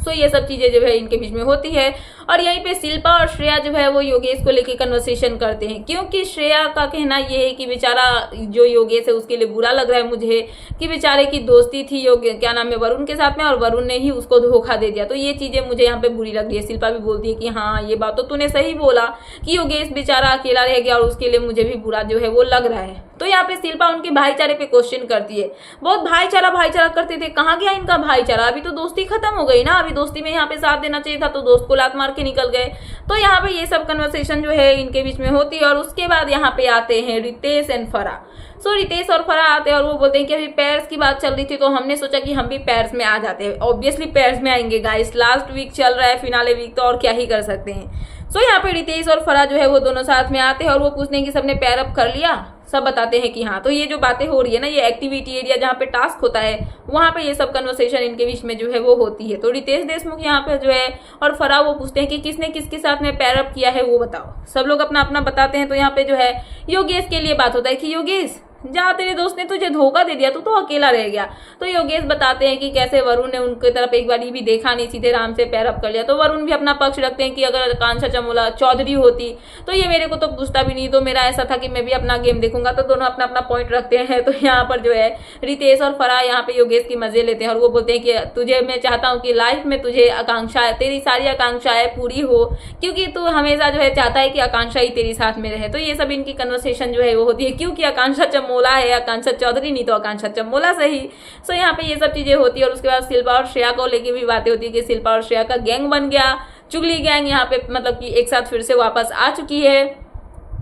सो ये सब चीजें जो है इनके बीच में होती है। और यहीं पे शिल्पा और श्रेया जो है वो योगेश को लेके कन्वर्सेशन करते हैं, क्योंकि श्रेया का कहना ये है कि बेचारा जो योगेश है उसके लिए बुरा लग रहा है मुझे कि बेचारे की दोस्ती थी क्या नाम है वरुण के साथ में, और वरुण ने ही उसको धोखा दे दिया। तो ये चीजें मुझे यहाँ पे बुरी लग रही है। शिल्पा भी बोलती है कि हाँ ये बात तो तूने सही बोला कि योगेश बेचारा अकेला रह गया और उसके लिए मुझे भी बुरा जो है वो लग रहा है। तो यहाँ पे शिल्पा उनके भाईचारे पे क्वेश्चन करती है, बहुत भाईचारा करते थे, कहाँ गया इनका भाईचारा, अभी तो दोस्ती खत्म हो गई ना, अभी दोस्ती में यहाँ पे साथ देना चाहिए था तो दोस्त को लात मार के निकल गए। तो यहाँ पे ये सब कन्वर्सेशन जो है इनके बीच में होती है। और उसके बाद यहाँ पे आते हैं रितेश एंड फराह। सो रितेश और फराह आते हैं और वो बोलते हैं कि अभी पेयर्स की बात चल रही थी तो हमने सोचा कि हम भी पेयर्स में आ जाते हैं। ऑब्वियसली पेयर्स में आएंगे गाइस, लास्ट वीक चल रहा है, फिनाले वीक, तो और क्या ही कर सकते हैं। सो यहाँ पे रितेश और फराह जो है वो दोनों साथ में आते हैं और वो पूछते हैं कि सबने पेयर अप कर लिया, सब बताते हैं कि हाँ। तो ये जो बातें हो रही है ना, ये एक्टिविटी एरिया जहाँ पे टास्क होता है वहां पे ये सब कन्वर्सेशन इनके बीच में जो है वो होती है। तो रितेश देशमुख यहाँ पे जो है और फराह वो पूछते हैं कि किसने किसके साथ में पेयर अप किया है वो बताओ। सब लोग अपना अपना बताते हैं। तो यहाँ पे जो है योगेश के लिए बात होता है कि योगेश जा, तेरे दोस्त ने तुझे धोखा दे दिया, तू तो अकेला रह गया। तो योगेश बताते हैं कि कैसे वरुण ने उनकी तरफ एक बार भी देखा नहीं, सीधे राम से पैर अप कर लिया। तो वरुण भी अपना पक्ष रखते हैं कि अगर आकांक्षा चमोला चौधरी होती तो ये मेरे को तो पूछता भी नहीं, तो मेरा ऐसा था कि मैं भी अपना गेम देखूंगा। तो दोनों अपना अपना पॉइंट रखते हैं। तो यहाँ पर जो है रितेश और फराह यहाँ पे योगेश की मजे लेते हैं और वो बोलते हैं कि तुझे मैं चाहता हूँ कि लाइफ में तुझे आकांक्षा, तेरी सारी आकांक्षाएं पूरी हो, क्योंकि तू हमेशा जो है चाहता है कि आकांक्षा ही तेरी साथ में रहे। तो ये सब इनकी कन्वर्सेशन जो है वो होती है, क्योंकि आकांक्षा चमोला है, आकांक्षा चौधरी नहीं तो आकांक्षा चमोला सही। सो यहाँ पे ये सब चीजें होती है। और उसके बाद शिल्पा और श्रेया को लेके भी बातें होती है कि शिल्पा और श्रेया का गैंग बन गया, चुगली गैंग यहाँ पे मतलब कि एक साथ फिर से वापस आ चुकी है।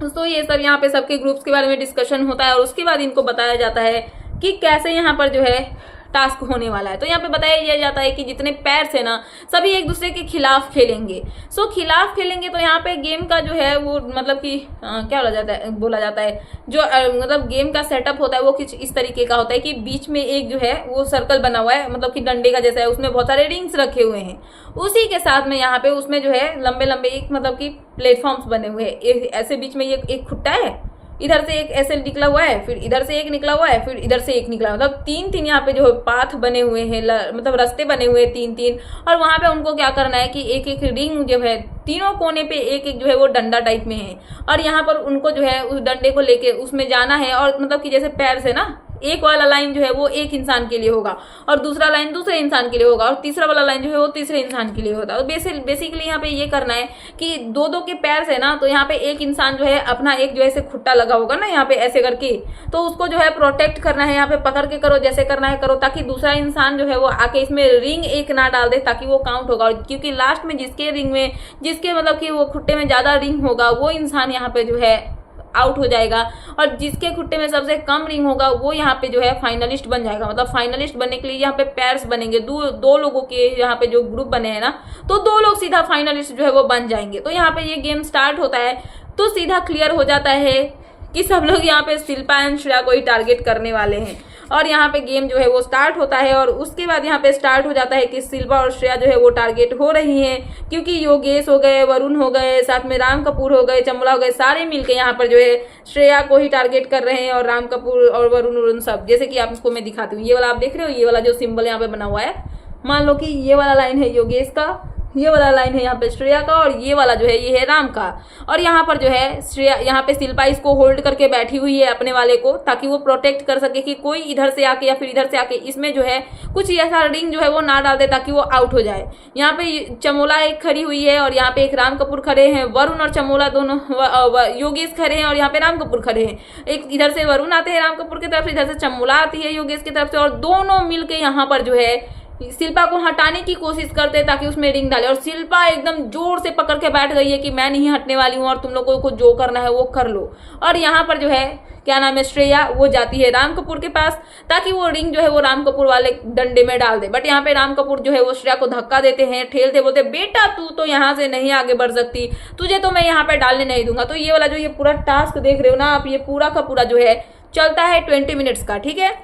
तो ये सब यहाँ पे सबके ग्रुप्स के बारे में डिस्कशन होता है और उसके बाद इनको बताया जाता है कि कैसे यहाँ पर जो है टास्क होने वाला है। तो यहाँ पे बताया जाता है कि जितने पैर्स है ना सभी एक दूसरे के खिलाफ खेलेंगे। सो खिलाफ खेलेंगे तो यहाँ पे गेम का जो है वो मतलब कि क्या बोला जाता है जो मतलब गेम का सेटअप होता है वो कुछ इस तरीके का होता है कि बीच में एक जो है वो सर्कल बना हुआ है, मतलब कि डंडे का जैसा है, उसमें बहुत सारे रिंग्स रखे हुए हैं। उसी के साथ में यहाँ पे उसमें जो है लंबे लंबे एक मतलब कि प्लेटफॉर्म्स बने हुए हैं। ऐसे बीच में ये एक खुट्टा है, इधर से एक ऐसे निकला हुआ है, फिर इधर से एक निकला हुआ है, फिर इधर से एक निकला, मतलब तीन यहाँ पे जो पाथ बने हुए हैं, मतलब रास्ते बने हुए हैं तीन। और वहां पे उनको क्या करना है कि एक एक रिंग जो है तीनों कोने पे एक एक जो है वो डंडा टाइप में है और यहाँ पर उनको जो है उस डंडे को लेके उसमें जाना है। और मतलब कि जैसे पैर से ना एक वाला लाइन जो है वो एक इंसान के लिए होगा और दूसरा लाइन दूसरे इंसान के लिए होगा और तीसरा वाला लाइन जो है वो तीसरे इंसान के लिए होता है। तो बेसिकली यहाँ पे ये करना है कि दो के पैर से ना, तो यहाँ पे एक इंसान जो है अपना एक जो ऐसे खुट्टा लगा होगा ना यहाँ पे ऐसे करके, तो उसको जो है प्रोटेक्ट करना है, यहाँ पे पकड़ के करो, जैसे करना है करो, ताकि दूसरा इंसान जो है वो आके इसमें रिंग एक ना डाल दे ताकि वो काउंट होगा। और क्योंकि लास्ट में जिसके रिंग में जिसके मतलब कि वो खुट्टे में ज्यादा रिंग होगा वो इंसान यहाँ पे जो है आउट हो जाएगा और जिसके खुट्टे में सबसे कम रिंग होगा वो यहाँ पे जो है फाइनलिस्ट बन जाएगा। मतलब फाइनलिस्ट बनने के लिए यहाँ पे पैर्स बनेंगे, दो लोगों के यहाँ पे जो ग्रुप बने हैं ना, तो दो लोग सीधा फाइनलिस्ट जो है वो बन जाएंगे। तो यहाँ पे ये गेम स्टार्ट होता है तो सीधा क्लियर हो जाता है कि सब लोग यहाँ पे शिल्पा एंड श्रेया को ही टारगेट करने वाले हैं और यहाँ पे गेम जो है वो स्टार्ट होता है। और उसके बाद यहाँ पे स्टार्ट हो जाता है कि शिल्पा और श्रेया जो है वो टारगेट हो रही हैं, क्योंकि योगेश हो गए, वरुण हो गए, साथ में राम कपूर हो गए, चमोला हो गए, सारे मिलके यहाँ पर जो है श्रेया को ही टारगेट कर रहे हैं। और राम कपूर और वरुण सब, जैसे कि आपको मैं दिखाती हूँ, ये वाला आप देख रहे हो, ये वाला जो सिंबल यहाँ पे बना हुआ है, मान लो कि ये वाला लाइन है योगेश का, ये वाला लाइन है यहाँ पे श्रेया का और ये वाला जो है ये है राम का। और यहाँ पर जो है श्रेया, यहाँ पे शिल्पा इसको होल्ड करके बैठी हुई है अपने वाले को, ताकि वो प्रोटेक्ट कर सके कि कोई इधर से आके या फिर इधर से आके इसमें जो है कुछ ऐसा रिंग जो है वो ना डाल दे ताकि वो आउट हो जाए। यहाँ पे चमोला एक खड़ी हुई है और यहाँ पे एक राम कपूर खड़े हैं, वरुण और चमोला दोनों, योगेश खड़े हैं और यहाँ पे राम कपूर खड़े हैं। एक इधर से वरुण आते हैं राम कपूर की तरफ से, इधर से चमोला आती है योगेश की तरफ से, और दोनों मिलके यहाँ पर जो है शिल्पा को हटाने की कोशिश करते हैं ताकि उसमें रिंग डाले। और शिल्पा एकदम जोर से पकड़ के बैठ गई है कि मैं नहीं हटने वाली हूँ और तुम लोगों को जो करना है वो कर लो। और यहाँ पर जो है क्या नाम है श्रेया, वो जाती है राम कपूर के पास ताकि वो रिंग जो है वो राम कपूर वाले डंडे में डाल दे। बट यहाँ पे राम कपूर जो है वो श्रेया को धक्का देते हैं, ठेलते, बोलते बेटा तू तो यहाँ से नहीं आगे बढ़ सकती, तुझे तो मैं यहाँ पे डालने नहीं दूंगा। तो ये वाला जो ये पूरा टास्क देख रहे हो ना आप, ये पूरा का पूरा जो है चलता है 20 मिनट्स का, ठीक है।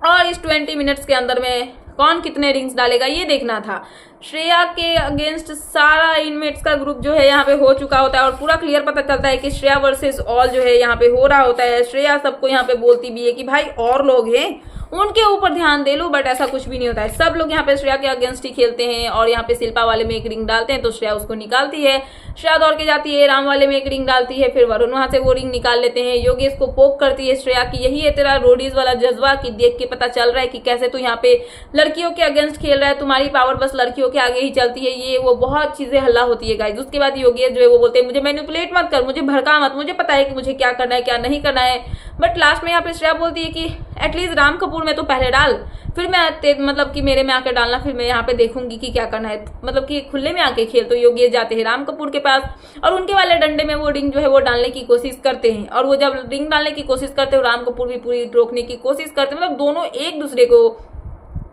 और इस 20 मिनट्स के अंदर में कौन कितने रिंग्स डालेगा ये देखना था। श्रेया के अगेंस्ट सारा इनमेट्स का ग्रुप जो है यहाँ पे हो चुका होता है और पूरा क्लियर पता चलता है कि श्रेया वर्सेस ऑल जो है यहाँ पे हो रहा होता है। श्रेया सबको यहाँ पे बोलती भी है कि भाई और लोग हैं उनके ऊपर ध्यान दे लो, बट ऐसा कुछ भी नहीं होता है। सब लोग यहाँ पे श्रेया के अगेंस्ट ही खेलते हैं और यहाँ पे शिल्पा वाले में एक रिंग डालते हैं तो श्रेया उसको निकालती है। श्रेया दौड़ के जाती है, राम वाले में एक रिंग डालती है, फिर वरुण वहां से वो रिंग निकाल लेते हैं। योगेश को पोक करती है श्रेया की, यही है तेरा रोडीज वाला जज्बा कि देख के पता चल रहा है कि कैसे तू यहाँ पे लड़कियों के अगेंस्ट खेल रहा है, तुम्हारी पावर बस लड़कियों के आगे ही चलती है, ये वो बहुत चीजें हल्ला होती है गाइस। उसके बाद योगेश जो है वो बोलते हैं मुझे मैनिपुलेट मत कर, मुझे भड़का मत, मुझे पता है कि मुझे क्या करना है क्या नहीं करना है। बट लास्ट में यहाँ पे श्रेया बोलती है कि एटलीस्ट राम कपूर में तो पहले डाल, फिर मैं मतलब कि मेरे में आके डालना, फिर मैं यहाँ पे देखूंगी कि क्या करना है, मतलब कि खुले में आके खेल। तो योगेश जाते हैं राम कपूर के पास और उनके वाले डंडे में वो रिंग जो है वो डालने की कोशिश करते हैं। और वो जब रिंग डालने की कोशिश करते हैं राम कपूर भी पूरी रोकने की कोशिश करते हैं, मतलब दोनों एक दूसरे को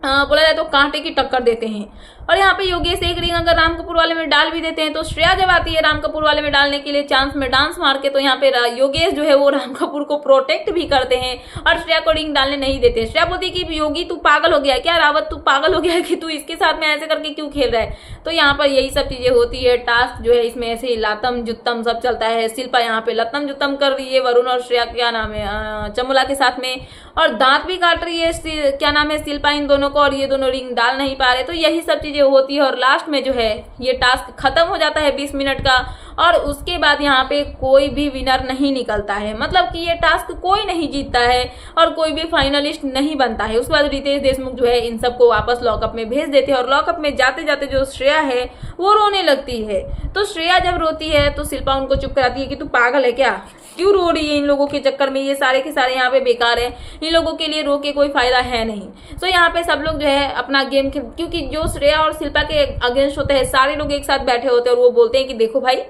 बोला जाए तो कांटे की टक्कर देते हैं। और यहाँ पे योगेश एक रिंग अगर राम कपूर वाले में डाल भी देते हैं तो श्रेया जब आती है राम कपूर वाले में डालने के लिए चांस में डांस मार के, तो यहाँ पे योगेश जो है वो राम कपूर को प्रोटेक्ट भी करते हैं और श्रेया को रिंग डालने नहीं देते। श्रेया बोलती है कि योगी तू पागल हो गया है क्या, रावत तू पागल हो गया है कि तू इसके साथ में ऐसे करके क्यों खेल रहा है। तो यहाँ पर यही सब चीजें होती है। टास्क जो है इसमें ऐसे ही लातम जुत्तम सब चलता है। शिल्पा यहाँ पे लतम जुत्तम कर रही है वरुण और श्रेया क्या नाम है चमोला के साथ में, और दांत भी काट रही है क्या नाम है शिल्पा इन दोनों को, और ये दोनों रिंग डाल नहीं पा रहे। तो यही सब चीजें होती है और लास्ट में जो है ये टास्क खत्म हो जाता है 20 मिनट का। और उसके बाद यहाँ पे कोई भी विनर नहीं निकलता है, मतलब कि ये टास्क कोई नहीं जीतता है और कोई भी फाइनलिस्ट नहीं बनता है। उसके बाद रितेश देशमुख जो है इन सबको वापस लॉकअप में भेज देते हैं और लॉकअप में जाते जाते जो श्रेया है वो रोने लगती है। तो श्रेया जब रोती है तो शिल्पा उनको चुप कराती है कि तू पागल है क्या, क्यों रो रही है इन लोगों के चक्कर में, ये सारे के सारे यहाँ पे बेकार है, इन लोगों के लिए रो के कोई फायदा है नहीं। तो यहाँ पे सब लोग जो है अपना गेम खेल, क्योंकि जो श्रेया और शिल्पा के अगेंस्ट होते हैं सारे लोग एक साथ बैठे होते हैं और वो बोलते हैं कि देखो भाई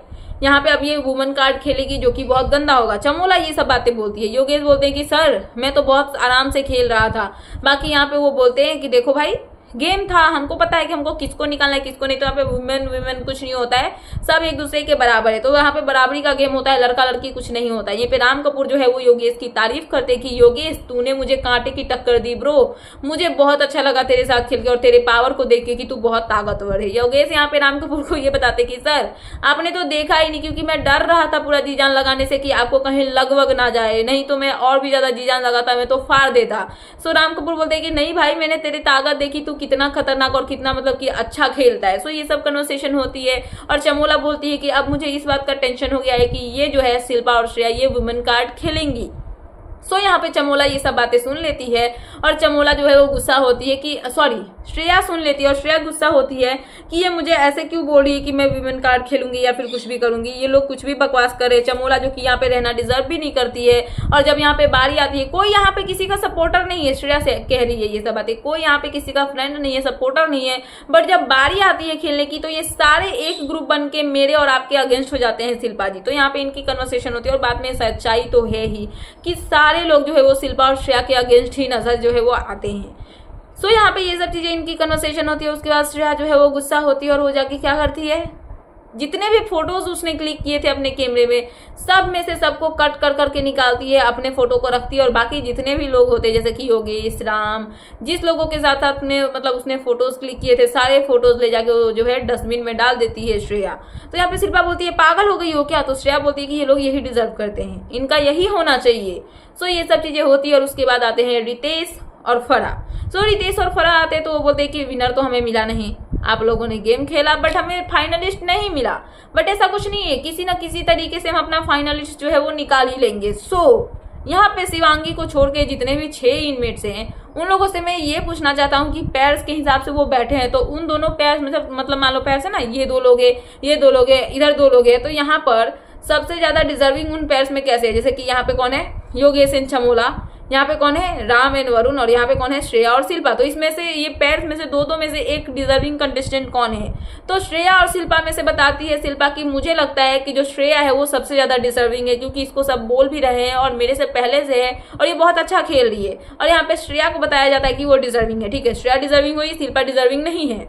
यहाँ पे अब ये वुमन कार्ड खेलेगी जो कि बहुत गंदा होगा। चमोला ये सब बातें बोलती है। योगेश बोलते हैं कि सर मैं तो बहुत आराम से खेल रहा था। बाकी यहाँ पे वो बोलते हैं कि देखो भाई गेम था, हमको पता है कि हमको किसको निकालना है किसको नहीं। तो यहाँ पे वुमेन कुछ नहीं होता है, सब एक दूसरे के बराबर है। तो यहाँ पे बराबरी का गेम होता है, लड़का लड़की कुछ नहीं होता है। ये पे राम कपूर जो है वो योगेश की तारीफ करते कि योगेश तूने मुझे कांटे की टक्कर दी ब्रो, मुझे बहुत अच्छा लगा तेरे साथ खेल के और तेरे पावर को देख के कि तू बहुत ताकतवर है। योगेश यहाँ पे राम कपूर को ये बताते कि सर आपने तो देखा ही नहीं, क्योंकि मैं डर रहा था पूरा जी जान लगाने से कि आपको कहीं लगभग ना जाए, नहीं तो मैं और भी ज्यादा जी जान लगाता, मैं तो फाड़ देता। सो राम कपूर बोलते कि नहीं भाई मैंने तेरी ताकत देखी, तू कितना खतरनाक और कितना मतलब कि अच्छा खेलता है। सो ये सब कन्वर्सेशन होती है और चमोला बोलती है कि अब मुझे इस बात का टेंशन हो गया है कि ये जो है शिल्पा और श्रेया ये वुमेन कार्ड खेलेंगी। सो यहाँ पे चमोला ये सब बातें सुन लेती है और चमोला जो है वो गुस्सा होती है कि श्रेया सुन लेती है और श्रेया गुस्सा होती है कि ये मुझे ऐसे क्यों बोल रही है कि मैं विमेन कार्ड खेलूंगी या फिर कुछ भी करूंगी, ये लोग कुछ भी बकवास करे। चमोला जो कि यहाँ पे रहना डिजर्व भी नहीं करती है। और जब यहाँ पे बारी आती है, कोई यहाँ पे किसी का सपोर्टर नहीं है, श्रेया से कह रही है ये सब बातें, कोई यहाँ पे किसी का फ्रेंड नहीं है, सपोर्टर नहीं है। बट जब बारी आती है खेलने की तो ये सारे एक ग्रुप बन के मेरे और आपके अगेंस्ट हो जाते हैं शिल्पा जी। तो यहाँ पे इनकी कन्वर्सेशन होती है और बाद में सच्चाई तो है ही कि सारे लोग जो है वो शिल्पा और श्रेया के अगेंस्ट ही नजर जो है वो आते हैं। सो यहाँ पे ये सब चीजें इनकी कन्वर्सेशन होती है। उसके बाद श्रेया जो है वो गुस्सा होती है और वो जाके क्या करती है, जितने भी फोटोज उसने क्लिक किए थे अपने कैमरे में सब में से सबको कट कर करके निकालती है, अपने फोटो को रखती है और बाकी जितने भी लोग होते हैं जैसे कि योगेश, राम, जिस लोगों के साथ साथ में मतलब उसने फोटोज क्लिक किए थे सारे फोटोज ले जाके वो जो है डस्टबिन में डाल देती है श्रेया। तो यहाँ पे शिल्पा बोलती है पागल हो गई हो क्या, तो श्रेया बोलती है कि ये लोग यही डिजर्व करते हैं, इनका यही होना चाहिए। सो ये सब चीजें होती है और उसके बाद आते हैं रितेश और फरा। सो रितेश और फरा आते तो वो बोलते कि विनर तो हमें मिला नहीं, आप लोगों ने गेम खेला बट हमें फाइनलिस्ट नहीं मिला। बट ऐसा कुछ नहीं है, किसी ना किसी तरीके से हम अपना फाइनलिस्ट जो है वो निकाल ही लेंगे। सो यहाँ पे शिवांगी को छोड़ के जितने भी 6 इनमेट्स हैं उन लोगों से मैं ये पूछना चाहता हूँ कि पैर्स के हिसाब से वो बैठे हैं, तो उन दोनों पैर्स मतलब मान लो पैर्स है ना, ये 2 लोग है, ये 2 लोग है, इधर 2 लोग है, तो यहाँ पर सबसे ज्यादा डिजर्विंग उन पैर्स में कैसे है? जैसे कि यहाँ पे कौन है? योगेश एंड चमोला, यहाँ पे कौन है? राम एंड वरुण, और यहाँ पे कौन है? श्रेया और शिल्पा। तो इसमें से ये पैर्स में से दो में से एक डिजर्विंग कंटेस्टेंट कौन है? तो श्रेया और शिल्पा में से बताती है शिल्पा की मुझे लगता है कि जो श्रेया है वो सबसे ज्यादा डिजर्विंग है, क्योंकि इसको सब बोल भी रहे हैं और मेरे से पहले से है और ये बहुत अच्छा खेल रही है। और यहाँ पे श्रेया को बताया जाता है कि वो डिजर्विंग है। ठीक है, श्रेया डिजर्विंग हुई, शिल्पा डिजर्विंग नहीं है।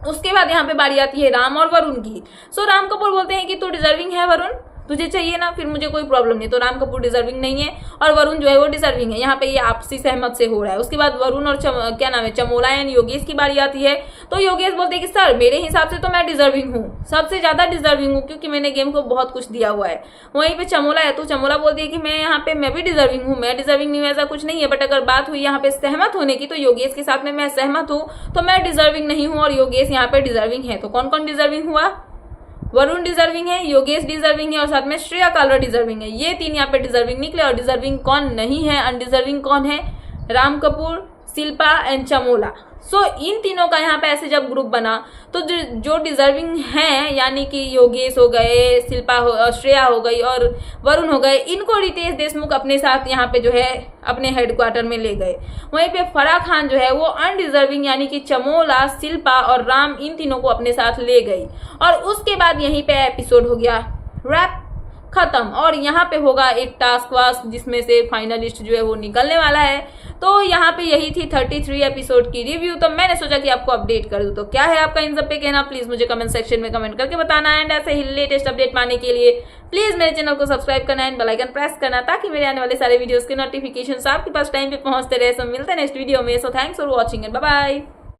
उसके बाद यहाँ पे बारी आती है राम और वरुण की। सो राम कपूर बोलते हैं कि तू डिजर्विंग है वरुण, तुझे चाहिए ना, फिर मुझे कोई प्रॉब्लम नहीं। तो राम कपूर डिजर्विंग नहीं है और वरुण जो है वो डिजर्विंग है। यहाँ पे ये आपसी सहमत से हो रहा है। उसके बाद वरुण और क्या नाम है, चमोला एंड योगेश की बारी आती है। तो योगेश बोलते हैं कि सर मेरे हिसाब से तो मैं डिजर्विंग हूँ, सबसे ज्यादा डिजर्विंग हूँ, क्योंकि मैंने गेम को बहुत कुछ दिया हुआ है। वहीं पे चमोला है तो चमोला बोलती है कि मैं यहाँ पे मैं भी डिजर्विंग हूँ, मैं डिजर्विंग नहीं हूँ, ऐसा कुछ नहीं है। बट अगर बात हुई यहाँ पे सहमत होने की तो योगेश के साथ में मैं सहमत हूँ, तो मैं डिजर्विंग नहीं हूँ और योगेश यहाँ पे डिजर्विंग है। तो कौन कौन डिजर्विंग हुआ? वरुण डिजर्विंग है, योगेश डिजर्विंग है और साथ में श्रेया कालरा डिजर्विंग है। ये 3 यहाँ पे डिजर्विंग निकले। और डिजर्विंग कौन नहीं है, अनडिजर्विंग कौन है? राम कपूर, शिल्पा एंड चमोला। सो इन तीनों का यहाँ पे ऐसे जब ग्रुप बना तो जो डिजर्विंग हैं यानी कि योगेश हो गए, शिल्पा हो, श्रेया हो गई और वरुण हो गए, इनको रितेश देशमुख अपने साथ यहाँ पे जो है अपने हेडक्वार्टर में ले गए। वहीं पे फराह खान जो है वो अनडिजर्विंग यानी कि चमोला, शिल्पा और राम, इन तीनों को अपने साथ ले गई। और उसके बाद यहीं पे एपिसोड हो गया रैप, खत्म। और यहाँ पे होगा एक टास्क वास्क जिसमें से फाइनलिस्ट जो है वो निकलने वाला है। तो यहाँ पे यही थी 33 एपिसोड की रिव्यू। तो मैंने सोचा कि आपको अपडेट कर दूं। तो क्या है आपका इन सब पे कहना, प्लीज मुझे कमेंट सेक्शन में कमेंट करके बताना। एंड ऐसे ही लेटेस्ट अपडेट पाने के लिए प्लीज मेरे चैनल को सब्सक्राइब करना एंड बेल आइकन प्रेस करना, ताकि मेरे आने वाले सारे वीडियोस के नोटिफिकेशन आपके पास टाइम पे पहुंचते रहे। सो मिलते हैं नेक्स्ट वीडियो में। So thanks for watching and bye bye.